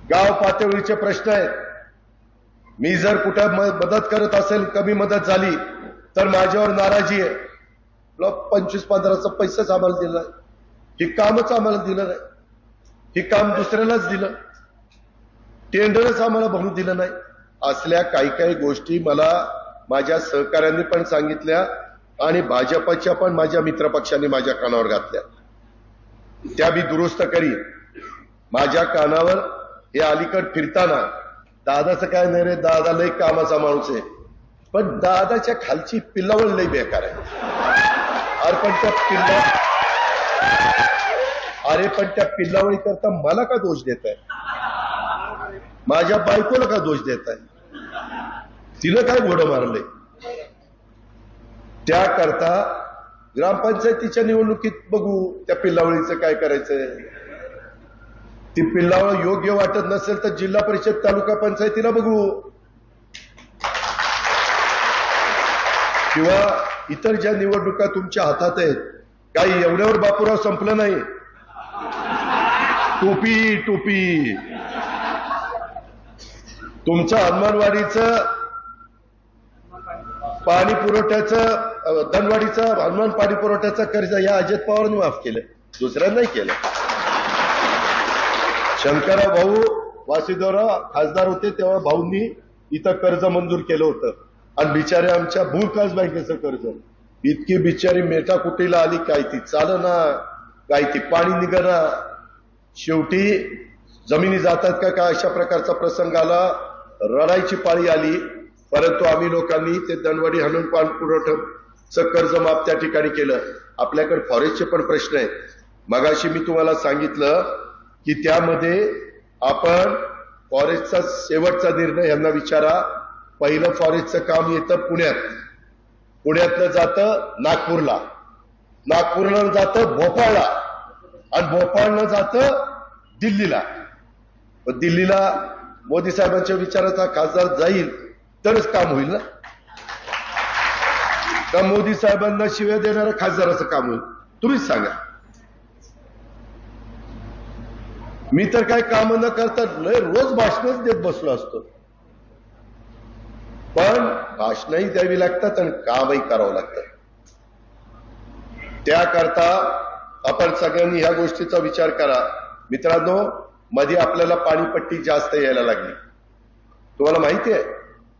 A: गाव पातळीचे प्रश्न आहेत. मी जर कुठे मदत करत असेल, कमी मदत झाली तर माझ्यावर नाराजी आहे. 25-15चा पैसाच आम्हाला दिला, हे कामच आम्हाला दिलं नाही, हे काम दुसऱ्यालाच दिलं, टेंडरच आम्हाला भरून दिलं नाही. असल्या काही काही गोष्टी मला माझ्या सहकाऱ्यांनी पण सांगितल्या आणि भाजपच्या पण माझ्या मित्रपक्षांनी माझ्या कानावर घातल्या. त्या मी दुरुस्त करीन. माझ्या कानावर हे अलीकड फिरताना दादाचं काय नाही रे, दादा लय कामाचा माणूस आहे, पण दादाच्या खालची पिल्लावळ लय बेकार आहे. अरे पण त्या पिल्लावळी करता मला का दोष देत आहे? माझ्या बायकोला का दोष देत आहे? तिला काय घोडं मारलंय? त्याकरता ग्रामपंचायतीच्या निवडणुकीत बघू त्या पिल्लावळीचं काय करायचंय. ती पिल्लावळ योग्य वाटत नसेल तर जिल्हा परिषद तालुका पंचायतीला बघू, किंवा इतर ज्या निवडणुका तुमच्या हातात आहेत. काही एवढ्यावर बापूराव संपलं नाही. टोपी टोपी तुमचं हनुमानवाडीचं पाणी पुरवठ्याचं धनवाडीचं हनुमान पाणी पुरवठ्याचं कर्ज या अजित पवारांनी माफ केलं, दुसऱ्या नाही केलं. शंकरराव भाऊ वासुदेवराव खासदार होते तेव्हा भाऊंनी इथं कर्ज मंजूर केलं होतं आणि बिचारे आमच्या भूविकास बँकेचं कर्ज इतकी बिचारी मेटाकुटीला आली, काय ती चालना, काय ती पाणी निघना, शेवटी जमिनी जातात का काय अशा प्रकारचा प्रसंग आला, रडायची पाळी आली. परंतु आम्ही लोकांनी ते धनवाडी हनुमान पाणी पुरवठ्याचं कर्ज माफ त्या ठिकाणी केलं. आपल्याकडे फॉरेस्टचे पण प्रश्न आहेत. मगाशी मी तुम्हाला सांगितलं की त्यामध्ये आपण फॉरेस्टचा शेवटचा निर्णय यांना विचारा. पहिलं फॉरेस्टचं काम येतं पुण्यात, पुण्यातलं जातं नागपूरला, नागपूरला जातं भोपाळला आणि भोपाळनं जातं दिल्लीला. दिल्लीला मोदी साहेबांच्या विचाराचा खासदार जाईल तरच काम होईल ना, का मोदी साहेबांना शिव्या देणाऱ्या खासदाराचं काम होईल? तुम्हीच सांगा. मी तर काय काम न करता रोज भाषणच देत बसलो असतो, पण भाषणही द्यावी लागतात आणि कामही करावं लागतं. त्याकरता आपण सगळ्यांनी ह्या गोष्टीचा विचार करा. मित्रांनो, मध्ये आपल्याला पाणीपट्टी जास्त यायला लागली. तुम्हाला माहिती आहे,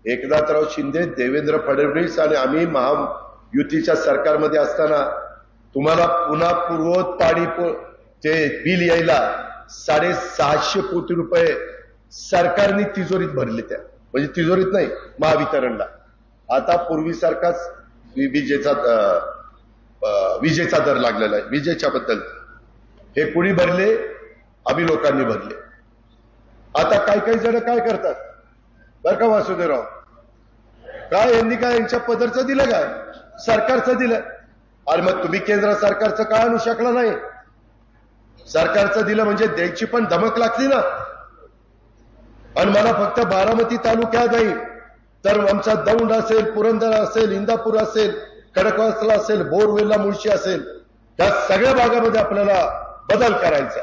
A: एकनाथराव शिंदे, देवेंद्र फडणवीस आणि आम्ही महायुतीच्या सरकारमध्ये असताना तुम्हाला पुन्हा पूर्वोत पाणी ते बिल यायला 650 कोटी रुपये सरकारने तिजोरीत भरले. त्या म्हणजे तिजोरीत नाही, महावितरणला. आता पूर्वीसारखाच विजेचा दर लागलेला आहे. विजेच्या बद्दल हे कुणी भरले? आम्ही लोकांनी भरले. आता काही जण काय करतात बरं का वासुदेवराव, काय यांनी काय यांच्या पदरचं दिलं, काय सरकारचं दिलं? अरे मग तुम्ही केंद्र सरकारचं का आणू शकला नाही? सरकारचं दिलं म्हणजे द्यायची पण धमक लागली ना. आणि मला फक्त बारामती तालुक्यात नाही तर आमचा दौंड असेल, पुरंदर असेल, इंदापूर असेल, खडकवासला असेल, बोरवेला, मुळशी असेल, त्या सगळ्या भागामध्ये आपल्याला बदल करायचा.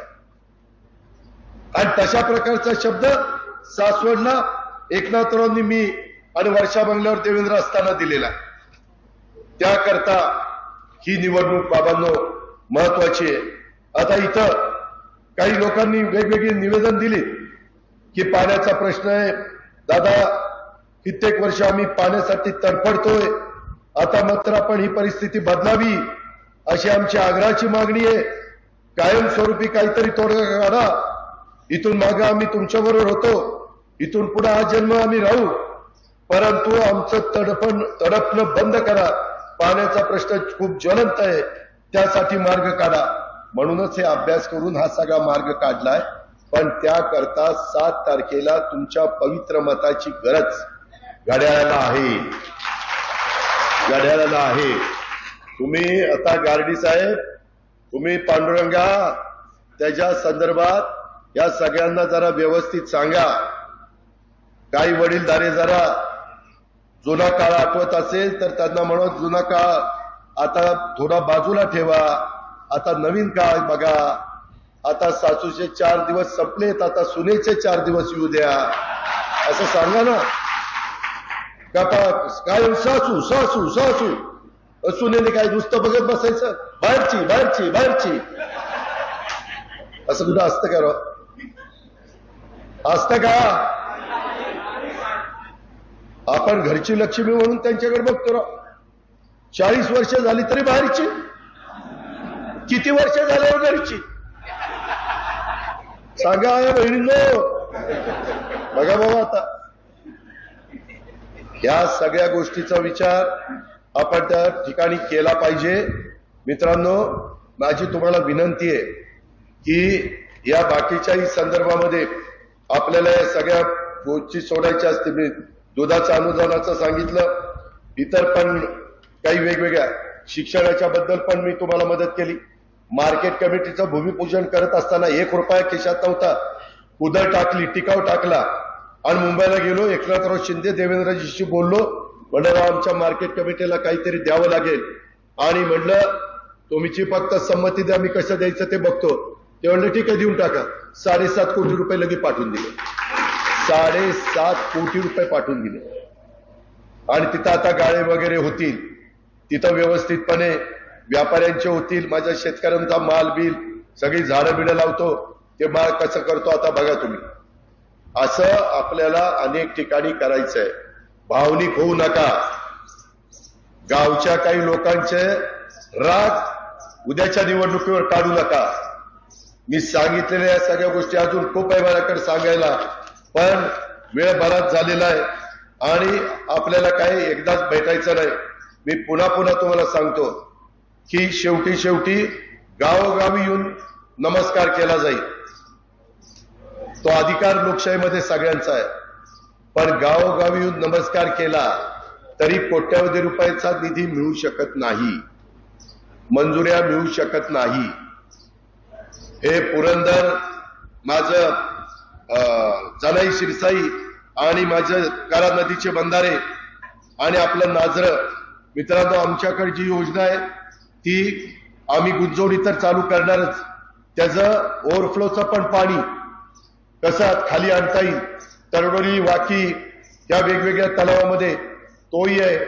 A: आणि तशा प्रकारचा शब्द सासवडला एकनाथरावांनी मी आणि वर्षा बंगल्यावर देवेंद्र असताना दिलेला. त्याकरता ही निवडणूक बाबांनो महत्वाची आहे. आता इथं काही लोकांनी वेगवेगळी निवेदन दिली की पाण्याचा प्रश्न आहे. दादा, कित्येक वर्ष आम्ही पाण्यासाठी तडफडतोय, आता मात्र आपण ही परिस्थिती बदलावी अशी आमची आग्रहाची मागणी आहे. कायमस्वरूपी काहीतरी तोडगा काढा. इथून मागे आम्ही तुमच्याबरोबर होतो, इथून पुढे हा जन्म आम्ही राहू, परंतु आमचं तडपणं बंद करा. पाण्याचा प्रश्न खूप ज्वलंत आहे, त्यासाठी मार्ग काढा. म्हणूनच हे अभ्यास करून हा सगळा मार्ग काढलाय. पण त्याकरता 7 तारखेला तुमच्या पवित्र मताची गरज घड्याळाला आहे, घड्याळाला आहे. तुम्ही आता गार्डी साहेब, तुम्ही पांडुरंगा, त्याच्या संदर्भात या सगळ्यांना जरा व्यवस्थित सांगा. काही वडीलधारे जरा जुना काळ आठवत असेल तर त्यांना म्हणत जुना काळ आता थोडा बाजूला ठेवा, आता नवीन काळ बघा. आता सासूचे 4 दिवस संपलेत, आता सुनेचे 4 दिवस येऊ द्या असं सांगा ना. काय सासू सासू सासू सुनेने काय नुसतं बघत बसायचं, बाहेरची बाहेरची बाहेरची असं कुठं असतं का? असतं का? आपण घरची लक्ष्मी म्हणून त्यांच्याकडे बघतो. 40 वर्ष झाली तरी बाहेरची, किती वर्ष झाल्यावर घरची? सांगा बहिणींनो. बघा बाबा, आता या सगळ्या गोष्टीचा विचार आपण त्या ठिकाणी केला पाहिजे. मित्रांनो, माझी तुम्हाला विनंती आहे की या बाकीच्याही संदर्भामध्ये आपल्याला या सगळ्या गोष्टी सोडायच्या असतील. मी दुधाचं अनुदानाचं सांगितलं, इतर पण काही वेगवेगळ्या शिक्षणाच्या बद्दल पण मी तुम्हाला मदत केली. मार्केट कमिटीचं भूमिपूजन करत असताना 1 रुपया खिशात नव्हता, उदळ टाकली, टिकाव टाकला आणि मुंबईला गेलो. एकनाथराव शिंदे देवेंद्रजीशी बोललो, म्हणलं आमच्या मार्केट कमिटीला काहीतरी द्यावं लागेल. आणि म्हणलं तुमची फक्त संमती द्या, मी कसं द्यायचं ते बघतो. ते म्हणले ठीक आहे देऊन टाका. 7.5 कोटी रुपये लगेच पाठवून दिले. 7.5 कोटी रुपये पाठवून दिले. आणि तिथं आता गाळे वगैरे होतील, तिथं व्यवस्थितपणे व्यापाऱ्यांचे होतील. माझ्या शेतकऱ्यांचा माल बिल सगळी झाडं बिडं लावतो, ते माल कसं करतो आता बघा तुम्ही. असं आपल्याला अनेक ठिकाणी करायचंय. भावनिक होऊ नका. गावच्या काही लोकांचे राग उद्याच्या निवडणुकीवर काढू नका. मी सांगितलेल्या या सगळ्या गोष्टी अजून खूप आहे माझ्याकडे सांगायला, पण वेळ बराच झालेला आहे आणि आपल्याला काही एकदाच भेटायचं नाही. मी पुन्हा पुन्हा तुम्हाला सांगतो की शेवटी गावोगावी येऊन नमस्कार केला जाईल. तो अधिकार लोकशाहीमध्ये सगळ्यांचा आहे. पण गावोगावी येऊन नमस्कार केला तरी कोट्यावधी रुपयाचा निधी मिळू शकत नाही, मंजुऱ्या मिळू शकत नाही. हे पुरंदर, माझं जनाई शिरसाई आणि माझं करा नदीचे बंधारे आणि आपलं नाझरं, मित्रांनो आमच्याकडे जी योजना आहे ती आम्ही गुंजवणी तर चालू करणारच. त्याचं ओव्हरफ्लोचं पण पाणी कसं खाली आणता येईल, तरडोली वाकी या वेगवेगळ्या तलावामध्ये तोही आहे.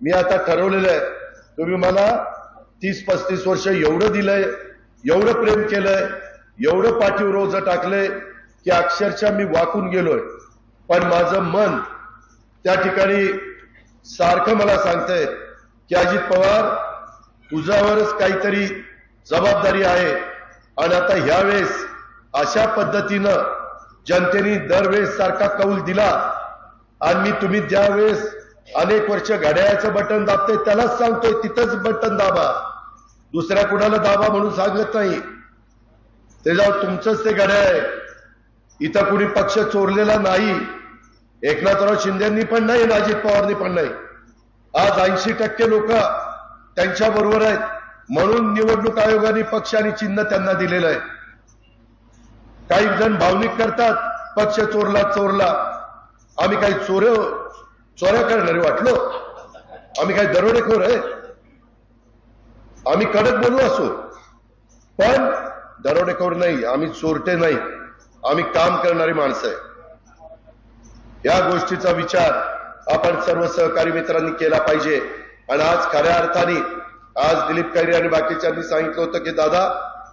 A: मी आता ठरवलेलं आहे, तुम्ही मला 30-35 वर्ष एवढं दिलंय, एवढं प्रेम केलंय, एवढं पाठीवर ओझं टाकलंय की अक्षरशः मी वाकून गेलोय. पण माझं मन त्या ठिकाणी सारखं मला सांगतंय की अजित पवार तुझ्यावरच काहीतरी जबाबदारी आहे. आणि आता ह्यावेळेस अशा पद्धतीनं जनतेने दरवेळेस सारखा कौल दिला आणि तुम्ही ज्यावेळेस अनेक वर्ष घड्याळाचं बटन दाबते त्यालाच सांगतोय तिथंच बटन दाबा, दुसऱ्या कुणाला दाबा म्हणून सांगत नाही. त्याच्यावर तुमचंच ते घड्याळ आहे. इथं कुणी पक्ष चोरलेला नाही. एकनाथराव शिंदेंनी पण नाही आणि अजित पवारनी पण नाही. आज 80% लोक त्यांच्या बरोबर आहेत, म्हणून निवडणूक आयोगाने पक्ष आणि चिन्ह त्यांना दिलेलं आहे. काही जण भावनिक करतात, पक्ष चोरला. आम्ही काही चोऱ्या करणारे वाटलो? आम्ही काही दरोडेखोर आहे? आम्ही कडक बोलू असो, पण दरोडेखोर नाही, आम्ही चोरटे नाही, आम्ही काम करणारी माणसं आहे. या गोष्टीचा विचार आपण सर्व सहकारी मित्रांनी केला पाहिजे. आणि आज खऱ्या अर्थाने आज दिलीप खैरे आणि बाकीच्यांनी सांगितलं होतं की दादा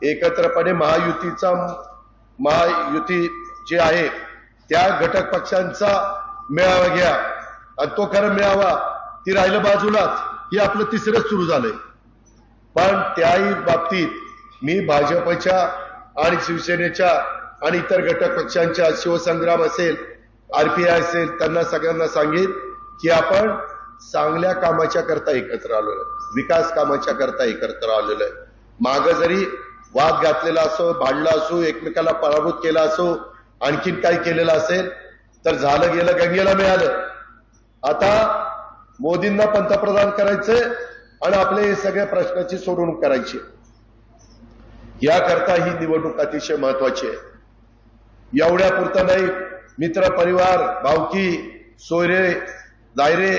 A: एकत्रपणे महायुती जे आहे त्या घटक पक्षांचा मेळावा घ्या. आणि तो खरं मेळावा ती राहिलं बाजूलाच, ही आपलं तिसरंच सुरू झालंय. पण त्याही बाबतीत मी भाजपच्या आणि शिवसेनेच्या आणि इतर घटक पक्षांच्या, शिवसंग्राम असेल, आरपीआय असेल, त्यांना सगळ्यांना सांगेन की आपण चांगल्या कामाच्या करता एकत्र आलेलो आहे, विकास कामाच्या करता एकत्र आलेलो आहे. मागं जरी वाद घातलेला असो, भांडला असो, एकमेकाला पराभूत केला असो, आणखीन काही केलेलं असेल तर झालं गेलं, गंगेला मिळालं. आता मोदींना पंतप्रधान करायचंय आणि आपले हे सगळ्या प्रश्नाची सोडवणूक करायची. याकरता ही निवडणूक अतिशय महत्वाची आहे. एवढ्या पुरतं नाही, मित्र परिवार, भावकी, सोयरे, दायरे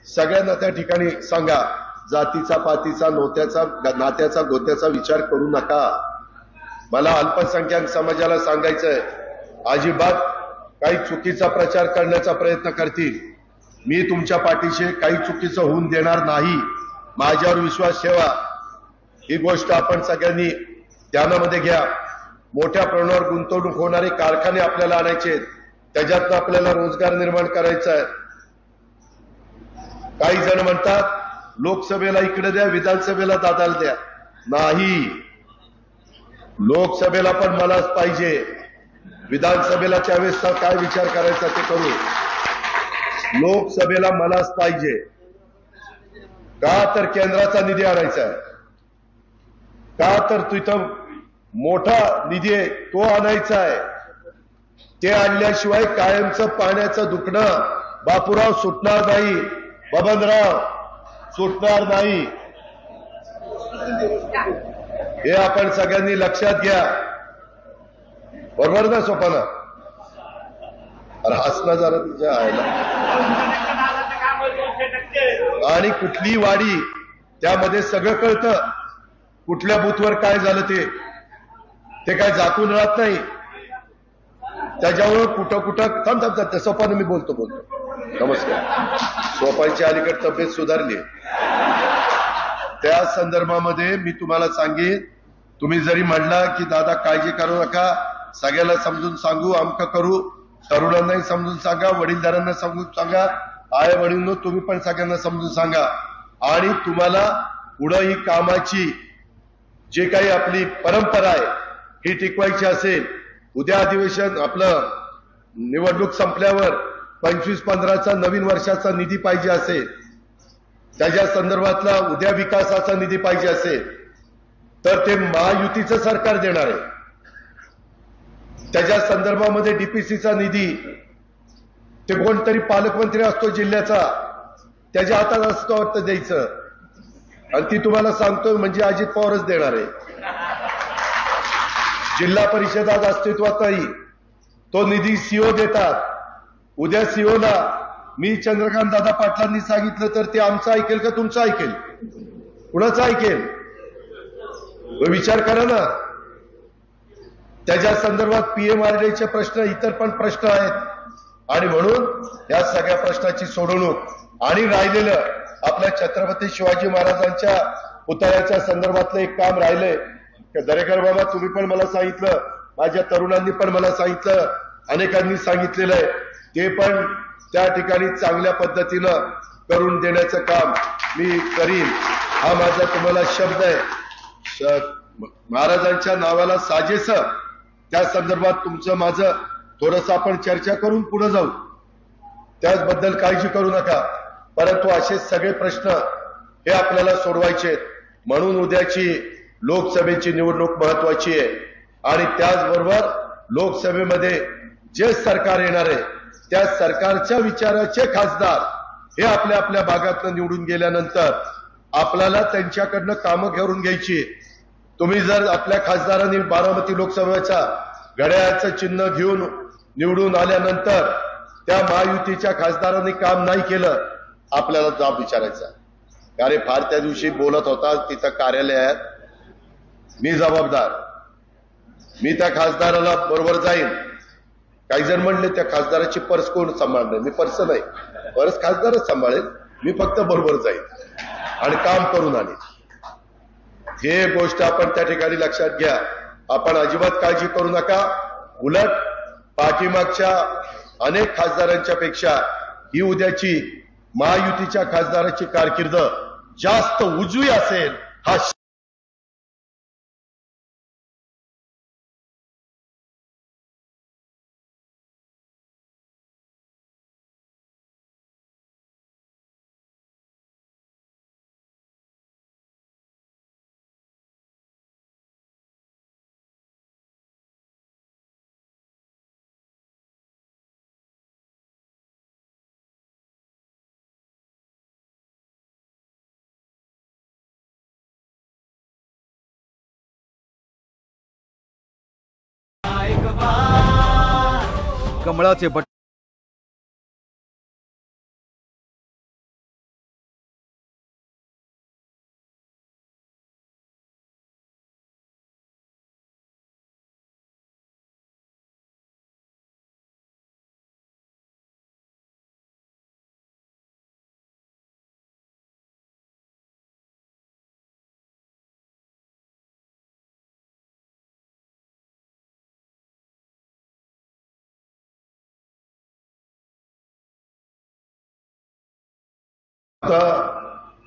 A: सगळ्यांना त्या ठिकाणी सांगा, जातीचा, पातीचा, नात्याचा, गोत्याचा विचार करू नका. मला अल्पसंख्याक समाजाला सांगायचंय, अजिबात काही चुकीचा प्रचार करण्याचा प्रयत्न करतील, मी तुमच्या पाठीशी काही चुकीचं होऊन देणार नाही. माझ्यावर विश्वास ठेवा. ही गोष्ट आपण सगळ्यांनी ध्यानामध्ये घ्या. मोठ्या प्रमाणावर गुंतवणूक होणारे कारखाने आपल्याला आणायचे, त्याच्यातनं आपल्याला रोजगार निर्माण करायचा आहे. काही जण म्हणतात लोकसभेला इकडे द्या, विधानसभेला दादाला द्या. नाही, लोकसभेला पण मलाच पाहिजे, विधानसभेला त्यावेळेस काय विचार करायचा ते करू. लोकसभेला मलाच पाहिजे. का तर केंद्राचा निधी आणायचा आहे, का तर तिथं मोठा निधी आहे तो आणायचा आहे. ते आणल्याशिवाय कायमचं पाण्याचं दुखणं बापूराव सुटणार नाही, बबनराव सुटणार नाही. हे आपण सगळ्यांनी लक्षात घ्या. बरोबर ना सोपाना? अरे हसना जरा तुझ्या आयला. आणि कुठली वाडी त्यामध्ये सगळं कळतं, कुठल्या बूथवर काय झालं ते ते काय जातून राहत नाही, त्याच्यावर कुठं कुठं थांब सोपाने मी बोलतो. नमस्कार. सोपांची अलीकडे तब्येत सुधारली. त्या संदर्भामध्ये मी तुम्हाला सांगेन, तुम्ही जरी म्हणला की दादा काळजी करू नका, सगळ्याला समजून सांगू, अमक करू, तरुणांनाही समजून सांगा, वडीलधारांना समजून सांगा, आय वडील तुम्ही पण सगळ्यांना समजून सांगा. आणि तुम्हाला पुढं ही कामाची जे काही आपली परंपरा आहे ही टिकवायची असेल, उद्या अधिवेशन आपलं निवडणूक संपल्यावर 25-15चा नवीन वर्षाचा निधी पाहिजे असेल, त्याच्या संदर्भातला उद्या विकासाचा निधी पाहिजे असेल, तर ते महायुतीचं सरकार देणार आहे. त्याच्या संदर्भामध्ये डीपीसीचा निधी ते कोणतरी पालकमंत्री असतो जिल्ह्याचा, त्याच्या हातात असतो वाटतं द्यायचं, आणि ती तुम्हाला सांगतोय म्हणजे अजित पवारच देणार आहे. जिल्हा परिषद आज अस्तित्वात नाही, तो निधी सीओ देतात. उद्या सीओला मी चंद्रकांत दादा पाटलांनी सांगितलं तर ते आमचं ऐकेल का तुमचं ऐकेल? कुणाचं ऐकेल? विचार करा ना. त्याच्या संदर्भात पीएमआरडीचे प्रश्न, इतर पण प्रश्न आहेत, आणि म्हणून या सगळ्या प्रश्नाची सोडवणूक आणि राहिलेलं आपल्या छत्रपती शिवाजी महाराजांच्या पुतळ्याच्या संदर्भातलं एक काम राहिलंय. दरेकर बाबा तुम्ही पण मला सांगितलं, माझ्या तरुणांनी पण मला सांगितलं, अनेकांनी सांगितलेलं आहे, ते पण त्या ठिकाणी चांगल्या पद्धतीनं करून देण्याचं काम मी करीन, हा माझा तुम्हाला शब्द आहे. महाराजांच्या नावाला साजेस त्या संदर्भात तुमचं माझं थोडंसं आपण चर्चा करून पुढे जाऊ, त्याचबद्दल काळजी करू नका. परंतु असे सगळे प्रश्न हे आपल्याला सोडवायचे आहेत. म्हणून उद्याची लोकसभेची निवडणूक महत्वाची आहे, आणि त्याचबरोबर लोकसभेमध्ये जे सरकार येणार आहे त्या सरकारच्या विचाराचे खासदार हे आपल्या आपल्या भागातनं निवडून गेल्यानंतर आपल्याला त्यांच्याकडनं कामं करून घ्यायची. तुम्ही जर आपल्या खासदारांनी बारामती लोकसभेचा घड्याळाचं चिन्ह घेऊन निवडून आल्यानंतर त्या महायुतीच्या खासदारांनी काम नाही केलं, आपल्याला जाब विचारायचा. अरे फार त्या दिवशी बोलत होता तिथं कार्यालयात, मी जबाबदार, मी त्या खासदाराला बरोबर जाईन. काही जण म्हणले त्या खासदाराची पर्स कोण सांभाळणार? मी पर्स नाही, पर्स खासदारच सांभाळेल, मी फक्त बरोबर जाईन आणि काम करून आणेन. हे गोष्ट आपण त्या ठिकाणी लक्षात घ्या. आपण अजिबात काळजी करू नका. उलट पाठीमागच्या अनेक खासदारांच्या पेक्षा ही उद्याची महायुतीच्या खासदाराची कारकीर्द जास्त उजवी असेल हा
B: कमळाचे बटन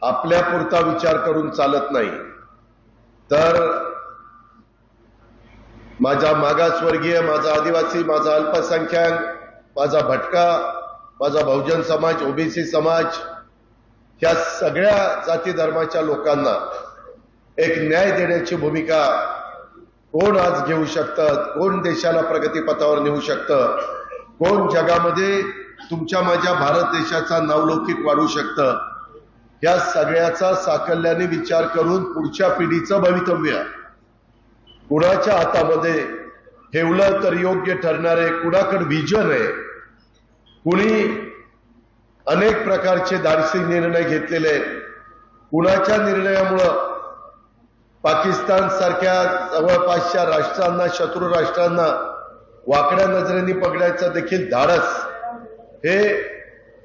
A: आपल्या पुरता विचार करून चालत नाही. तर माझा मागासवर्गीय, माझा आदिवासी, माझा अल्पसंख्याक, माझा भटका, माझा बहुजन समाज, ओबीसी समाज, ह्या सगळ्या जाती धर्माच्या लोकांना एक न्याय देण्याची भूमिका कोण आज घेऊ शकतं, कोण देशाला प्रगतीपथावर नेऊ शकतं, कोण जगामध्ये तुमच्या माझ्या भारत देशाचा नावलौकिक वाढू शकतं, या सगळ्याचा साकल्याने विचार करून पुढच्या पिढीचं भवितव्य कुणाच्या हातामध्ये ठेवलं तर योग्य ठरणारे, कुणाकडे व्हिजन आहे, कुणी अनेक प्रकारचे धाडसी निर्णय घेतलेले, कुणाच्या निर्णयामुळं पाकिस्तान सारख्या जवळपासच्या राष्ट्रांना, शत्रू राष्ट्रांना वाकड्या नजरेने बघण्याचं देखील धाडस हे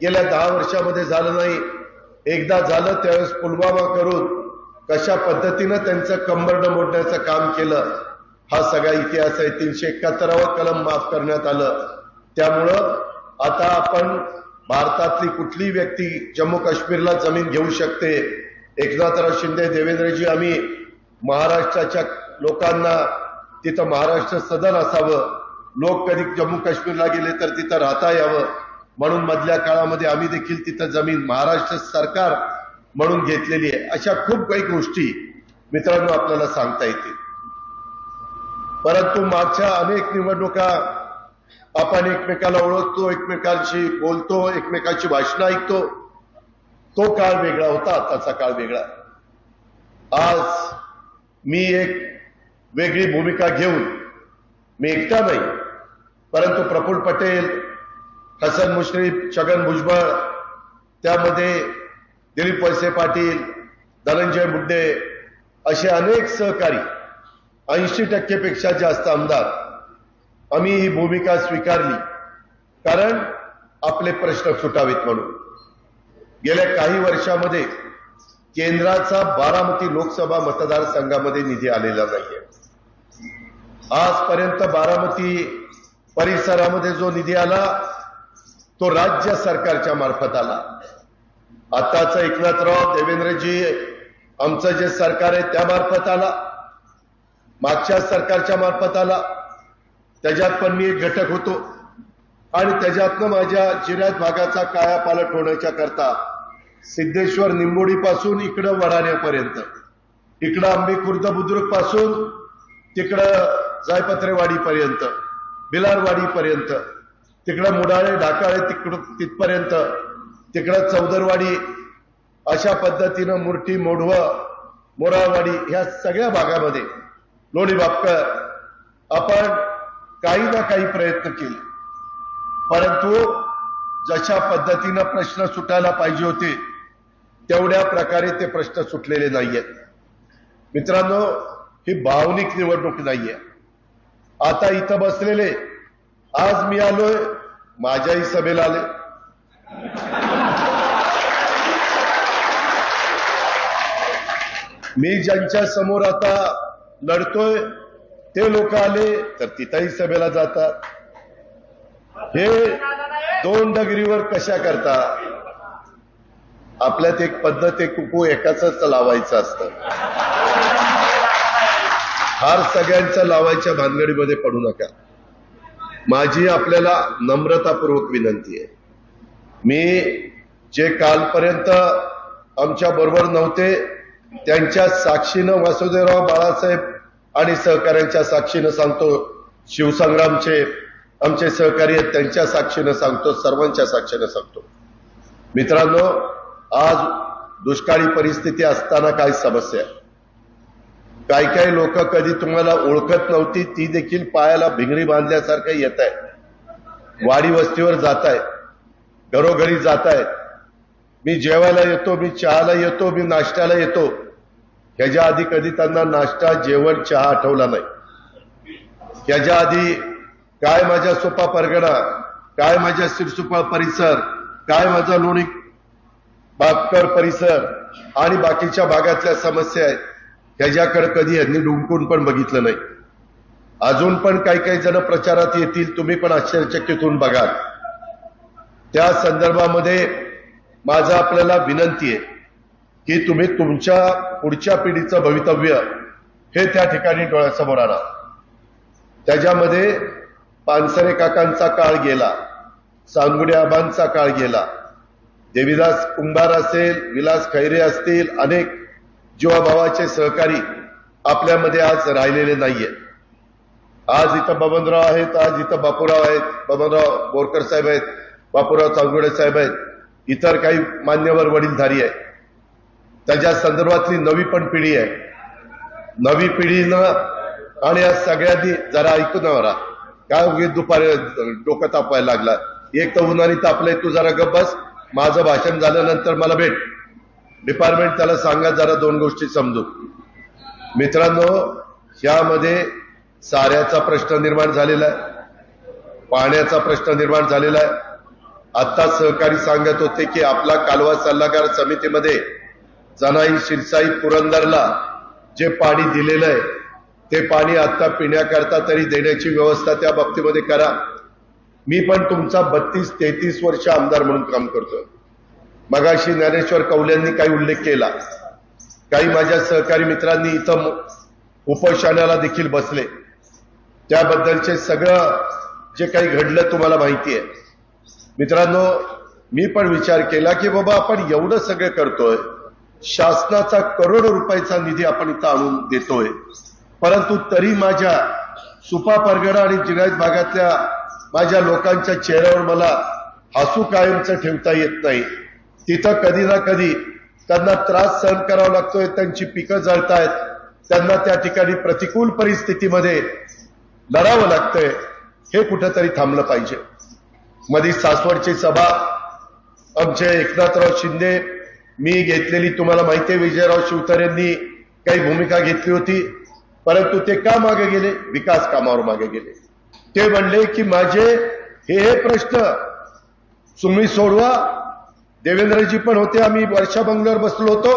A: गेल्या 10 वर्षामध्ये झालं नाही. एकदा झालं त्यावेळेस पुलवामा करून कशा पद्धतीनं त्यांचं कंबरडं मोडण्याचं काम केलं हा सगळा इतिहास आहे. 371वा कलम माफ करण्यात आलं. त्यामुळं आता आपण भारतातली कुठलीही व्यक्ती जम्मू काश्मीरला जमीन घेऊ शकते. एकनाथराव शिंदे, देवेंद्रजी, आम्ही महाराष्ट्राच्या लोकांना तिथं महाराष्ट्र सदन असावं, लोक कधी जम्मू काश्मीरला गेले तर तिथं राहता यावं म्हणून मधल्या काळामध्ये आम्ही देखील तिथं जमीन महाराष्ट्र सरकार म्हणून घेतलेली आहे. अशा खूप काही गोष्टी मित्रांनो आपल्याला सांगता येतील. परंतु मागच्या अनेक निवडणुका आपण एकमेकाला ओळखतो, एकमेकांशी बोलतो, एकमेकांची भाषणं ऐकतो. तो काळ वेगळा होता, आताचा काळ वेगळा. आज मी एक वेगळी भूमिका घेऊन, मी एकटा नाही परंतु प्रफुल्ल पटेल, हसन मुश्रीफ, छगन भुजबळ, त्यामध्ये दिलीप वळसे पाटील, धनंजय मुंडे असे अनेक सहकारी, 80% पेक्षा जास्त आमदार, आम्ही ही भूमिका स्वीकारली कारण आपले प्रश्न सुटावेत म्हणून. गेल्या काही वर्षामध्ये केंद्राचा बारामती लोकसभा मतदारसंघामध्ये निधी आलेला नाहीये. आजपर्यंत बारामती परिसरामध्ये जो निधी आला तो राज्य सरकारच्या मार्फत आला. आताच एकनाथराव, देवेंद्रजी, आमचं जे सरकार आहे त्या मार्फत आला, मागच्या सरकारच्या मार्फत आला. त्याच्यात पण मी एक घटक होतो आणि त्याच्यातनं माझ्या जिऱ्यात भागाचा कायापालट होण्याच्या करता सिद्धेश्वर निंबोडी पासून इकडं वडाण्यापर्यंत, इकडं आंबे खुर्द बुद्रुक पासून तिकडं जायपत्रेवाडीपर्यंत, बिलारवाडीपर्यंत, तिकडं मुडाळे ढाकाळे तिथपर्यंत, तिकडं चौदरवाडी, अशा पद्धतीनं मुर्टी, मोढवं, मोराळवाडी ह्या सगळ्या भागामध्ये लोणी बापकर आपण काही ना काही प्रयत्न केले. परंतु जशा पद्धतीनं प्रश्न सुटायला पाहिजे होते तेवढ्या प्रकारे ते प्रश्न सुटलेले नाहीयेत. मित्रांनो, ही भावनिक निवडणूक नाहीये. आता इथं बसलेले, आज मी आलोय, माझ्याही सभेला आले. मी ज्यांच्या समोर आता लढतोय ते लोक आले तर तिथंही सभेला जातात. हे 2 डगरीवर कशा करता? आपल्यात एक पद्धत आहे, कुकू एकाच लावायचं असतं. हार सगळ्यांचा लावायच्या भानगडीमध्ये पडू नका. माझी आपल्याला नम्रतापूर्वक विनंती आहे. मी जे कालपर्यंत आमच्या बरोबर नव्हते त्यांच्या साक्षीनं, वासुदेवराव, बाळासाहेब आणि सहकाऱ्यांच्या साक्षीनं सांगतो, शिवसंग्रामचे आमचे सहकारी आहेत त्यांच्या साक्षीनं सांगतो, सर्वांच्या साक्षीनं सांगतो. मित्रांनो, आज दुष्काळी परिस्थिती असताना काय समस्या आहे? काही लोक कधी तुम्हाला ओळखत नव्हती ती देखील पायाला भिंगरी बांधल्यासारखं येत आहे. वाडी वस्तीवर जात आहे, घरोघरी जात आहे. मी जेवायला येतो, मी चहाला येतो, मी नाश्त्याला येतो. ह्याच्या आधी कधी त्यांना नाश्ता, जेवण, चहा आठवला नाही. ह्याच्या आधी काय माझ्या सोपा परगणा, काय माझ्या सिरसुपा परिसर, काय माझा लोणी बापकर परिसर आणि बाकीच्या भागातल्या समस्या आहेत ह्याच्याकडे कधी यांनी डुंकून पण बघितलं नाही. अजून पण काही जण प्रचारात येतील, तुम्ही पण आश्चर्यचकित होऊन बघाल. त्या संदर्भामध्ये माझं आपल्याला विनंती आहे की तुम्ही तुमच्या पुढच्या पिढीचं भवितव्य हे त्या ठिकाणी डोळ्यासमोर आणा. त्याच्यामध्ये पानसरे काकांचा काळ गेला, सांगुडे आबांचा काळ गेला, देवीदास कुंभार असेल, विलास खैरे असतील, अनेक जीवाभावाचे सहकारी आपल्यामध्ये आज राहिलेले नाहीये. आज इथं बबनराव आहेत, आज इथं बापूराव आहेत, बबनराव बोरकर साहेब आहेत, बापूराव चांगुडे साहेब आहेत, इतर काही मान्यवर वडीलधारी आहेत. त्याच्या संदर्भातली नवी पण पिढी आहे. नवी पिढीनं आणि या सगळ्यांनी जरा ऐकून मला काय उगीच दुपारी डोकं तापायला लागला. एक तर उन्हाळी तापलंय, तू जरा गप्प बस, माझं भाषण झाल्यानंतर मला भेट. डिपार्टमेंट त्याला सांगा जरा 2 गोष्टी समजू. मित्रांनो, यामध्ये चाऱ्याचा प्रश्न निर्माण झालेला आहे, पाण्याचा प्रश्न निर्माण झालेला आहे. आता सहकारी सांगत होते की आपला कालवा सल्लागार समितीमध्ये जनाई, शिरसाई, पुरंदरला जे पाणी दिलेलं आहे ते पाणी आता पिण्याकरता तरी देण्याची व्यवस्था त्या बाबतीमध्ये करा. मी पण तुमचा 32-33 वर्ष आमदार म्हणून काम करतोय. मगाशी ज्ञानेश्वर कौल्यांनी काही उल्लेख केला, काही माझ्या सहकारी मित्रांनी इथं उपोषणाला देखील बसले. त्याबद्दलचे सगळं जे काही घडलं तुम्हाला माहिती आहे. मित्रांनो, मी पण विचार केला की बाबा आपण एवढं सगळं करतोय, शासनाचा करोडो रुपयाचा निधी आपण इथं आणून देतोय, परंतु तरी माझ्या सुपा परगणा आणि जिनायत भागातल्या माझ्या लोकांच्या चेहऱ्यावर मला हसू कायमचं ठेवता येत नाही. तिथं कधी ना कधी त्यांना त्रास सहन करावा लागतोय, त्यांची पिकं जळतायत, त्यांना त्या ठिकाणी प्रतिकूल परिस्थितीमध्ये लढावं लागतंय. हे कुठंतरी थांबलं पाहिजे. मध्ये सासवडची सभा आमचे एकनाथराव शिंदे, मी घेतलेली तुम्हाला माहिती आहे, विजयराव शिवतारेंनी काही भूमिका घेतली होती, परंतु ते का मागे गेले? विकास कामावर मागे गेले. ते म्हणले की माझे हे प्रश्न तुम्ही सोडवा. देवेंद्रजी पण होते, आम्ही वर्षा बंगल्यावर बसलो होतो,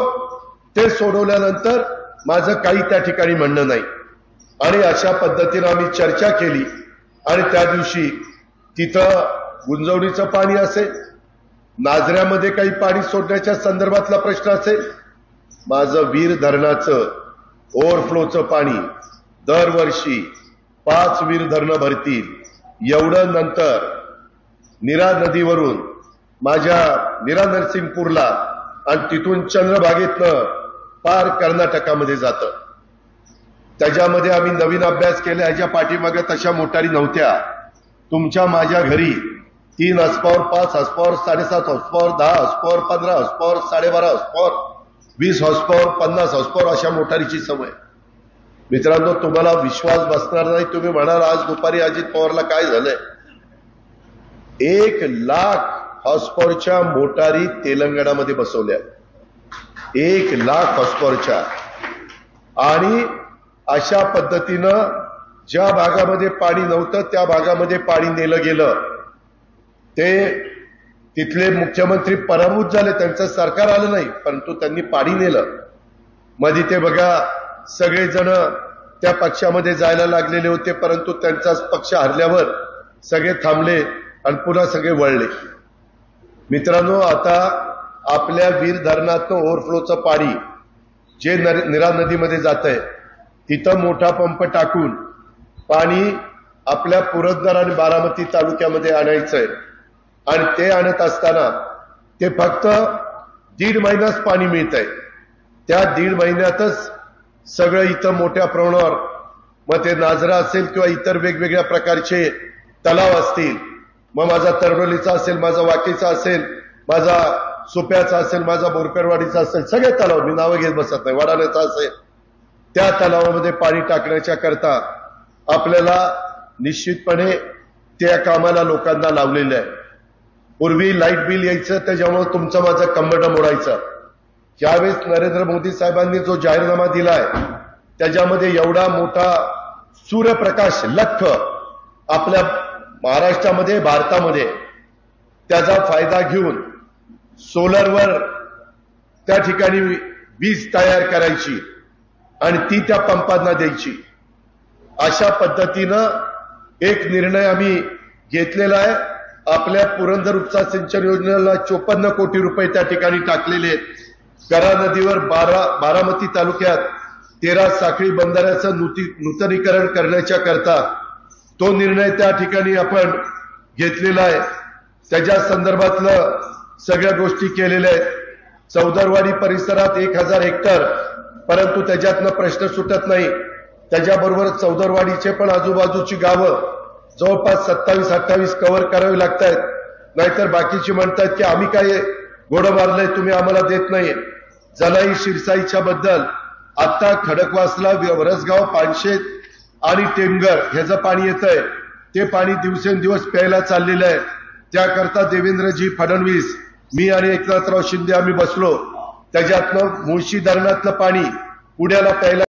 A: ते सोडवल्यानंतर माझं काही त्या ठिकाणी म्हणणं नाही. आणि अशा पद्धतीनं आम्ही चर्चा केली आणि त्या दिवशी तिथं गुंजवणीचं पाणी असेल, नाझऱ्यामध्ये काही पाणी सोडण्याच्या संदर्भातला प्रश्न असेल, माझं वीर धरणाचं ओव्हरफ्लोचं पाणी दरवर्षी 5 वीर धरणं भरतील एवढं, नंतर नीरा नदीवरून माझ्या नीरा नरसिंगपूरला आणि तिथून चंद्रभागेतनं पार कर्नाटकामध्ये जातं. त्याच्यामध्ये आम्ही नवीन अभ्यास केला. ह्याच्या पाठीमागे तशा मोटारी नव्हत्या. तुमच्या माझ्या घरी 3 हॉर्सपॉवर, 5 हॉर्सपॉवर, 7.5 हॉर्सपॉवर, 10 हॉर्सपॉवर, 15 हॉर्सपॉवर, 12.5 हॉर्सपॉवर, 20 हॉर्सपॉवर, 50 हॉर्सपॉवर अशा मोटारीची सवय. मित्रांनो, तुम्हाला विश्वास बसणार नाही. तुम्ही म्हणाल आज दुपारी अजित पवारला काय झालंय? 1 लाख हॉर्सपॉवरच्या मोटारी तेलंगणामध्ये बसवल्या. 1 लाख हॉर्सपॉवरच्या. आणि अशा पद्धतीनं ज्या भागामध्ये पाणी नव्हतं त्या भागामध्ये पाणी नेलं गेलं. ते तिथले मुख्यमंत्री पराभूत झाले, त्यांचं सरकार आलं नाही, परंतु त्यांनी पाणी नेलं. मध्ये ते बघा सगळेजण त्या पक्षामध्ये जायला लागलेले होते, परंतु त्यांचाच पक्ष हरल्यावर सगळे थांबले आणि पुन्हा सगळे वळले. मित्रांनो, आता आपल्या वीर धरणातनं ओव्हरफ्लोचं पाणी जे नीरा नदीमध्ये जात आहे, तिथं मोठा पंप टाकून पाणी आपल्या पुरंदर आणि बारामती तालुक्यामध्ये आणायचंय. आणि ते आणत असताना ते फक्त 1.5 महिनाच पाणी मिळत आहे. त्या 1.5 महिन्यातच सगळं इथं मोठ्या प्रमाणावर, मग ते नाझरा असेल किंवा इतर वेगवेगळ्या प्रकारचे तलाव असतील, मग माझा तरडोलीचा असेल, माझा वाकीचा असेल, माझा सुप्याचा असेल, माझा बोरकरवाडीचा असेल, सगळे तलाव, मी नावं घेत बसत नाही, वाडाण्याचा असेल, त्या तलावामध्ये पाणी टाकण्याच्या करता आपल्याला निश्चितपणे त्या कामाला लोकांना लावलेलं आहे. पूर्वी लाईट बिल यायचं, त्याच्यामुळे तुमचं माझं कंबरडं मोडायचं. यावेळेस नरेंद्र मोदी साहेबांनी जो जाहीरनामा दिलाय त्याच्यामध्ये एवढा मोठा सूर्यप्रकाश लख्ख आपल्या महाराष्ट्रामध्ये, भारतामध्ये, त्याचा फायदा घेऊन सोलरवर त्या ठिकाणी वीज तयार करायची आणि ती त्या पंपांना द्यायची. अशा पद्धतीनं एक निर्णय आम्ही घेतलेला आहे. आपल्या पुरंदर उपसा सिंचन योजनेला 54 कोटी रुपये त्या ठिकाणी टाकलेले आहेत. करा नदीवर बारामती तालुक्यात 13 साखळी बंधाऱ्याचं नूतनीकरण करण्याच्या करता तो निर्णय त्या ठिकाणी आपण घेतलेला आहे. त्याच्या संदर्भातलं सगळ्या गोष्टी केलेल्या आहेत. चौदरवाडी परिसरात 1000 हेक्टर, परंतु त्याच्यातनं प्रश्न सुटत नाही. त्याच्याबरोबर चौदरवाडीचे पण आजूबाजूची गावं जवळपास 27-28 कव्हर करावी लागत आहेत. नाहीतर बाकीची म्हणतात की आम्ही काय घोडं मारलंय, तुम्ही आम्हाला देत नाही. जनाई, शिरसाईच्या बद्दल आता खडकवासला, वरसगाव, पानशेत आणि टेमघर ह्याचं पाणी येतंय. ते पाणी दिवसेंदिवस प्यायला चाललेलं आहे. त्याकरता देवेंद्रजी फडणवीस, मी आणि एकनाथराव शिंदे आम्ही बसलो. त्याच्यातनं मुळशी धरणातलं पाणी पुण्याला प्यायला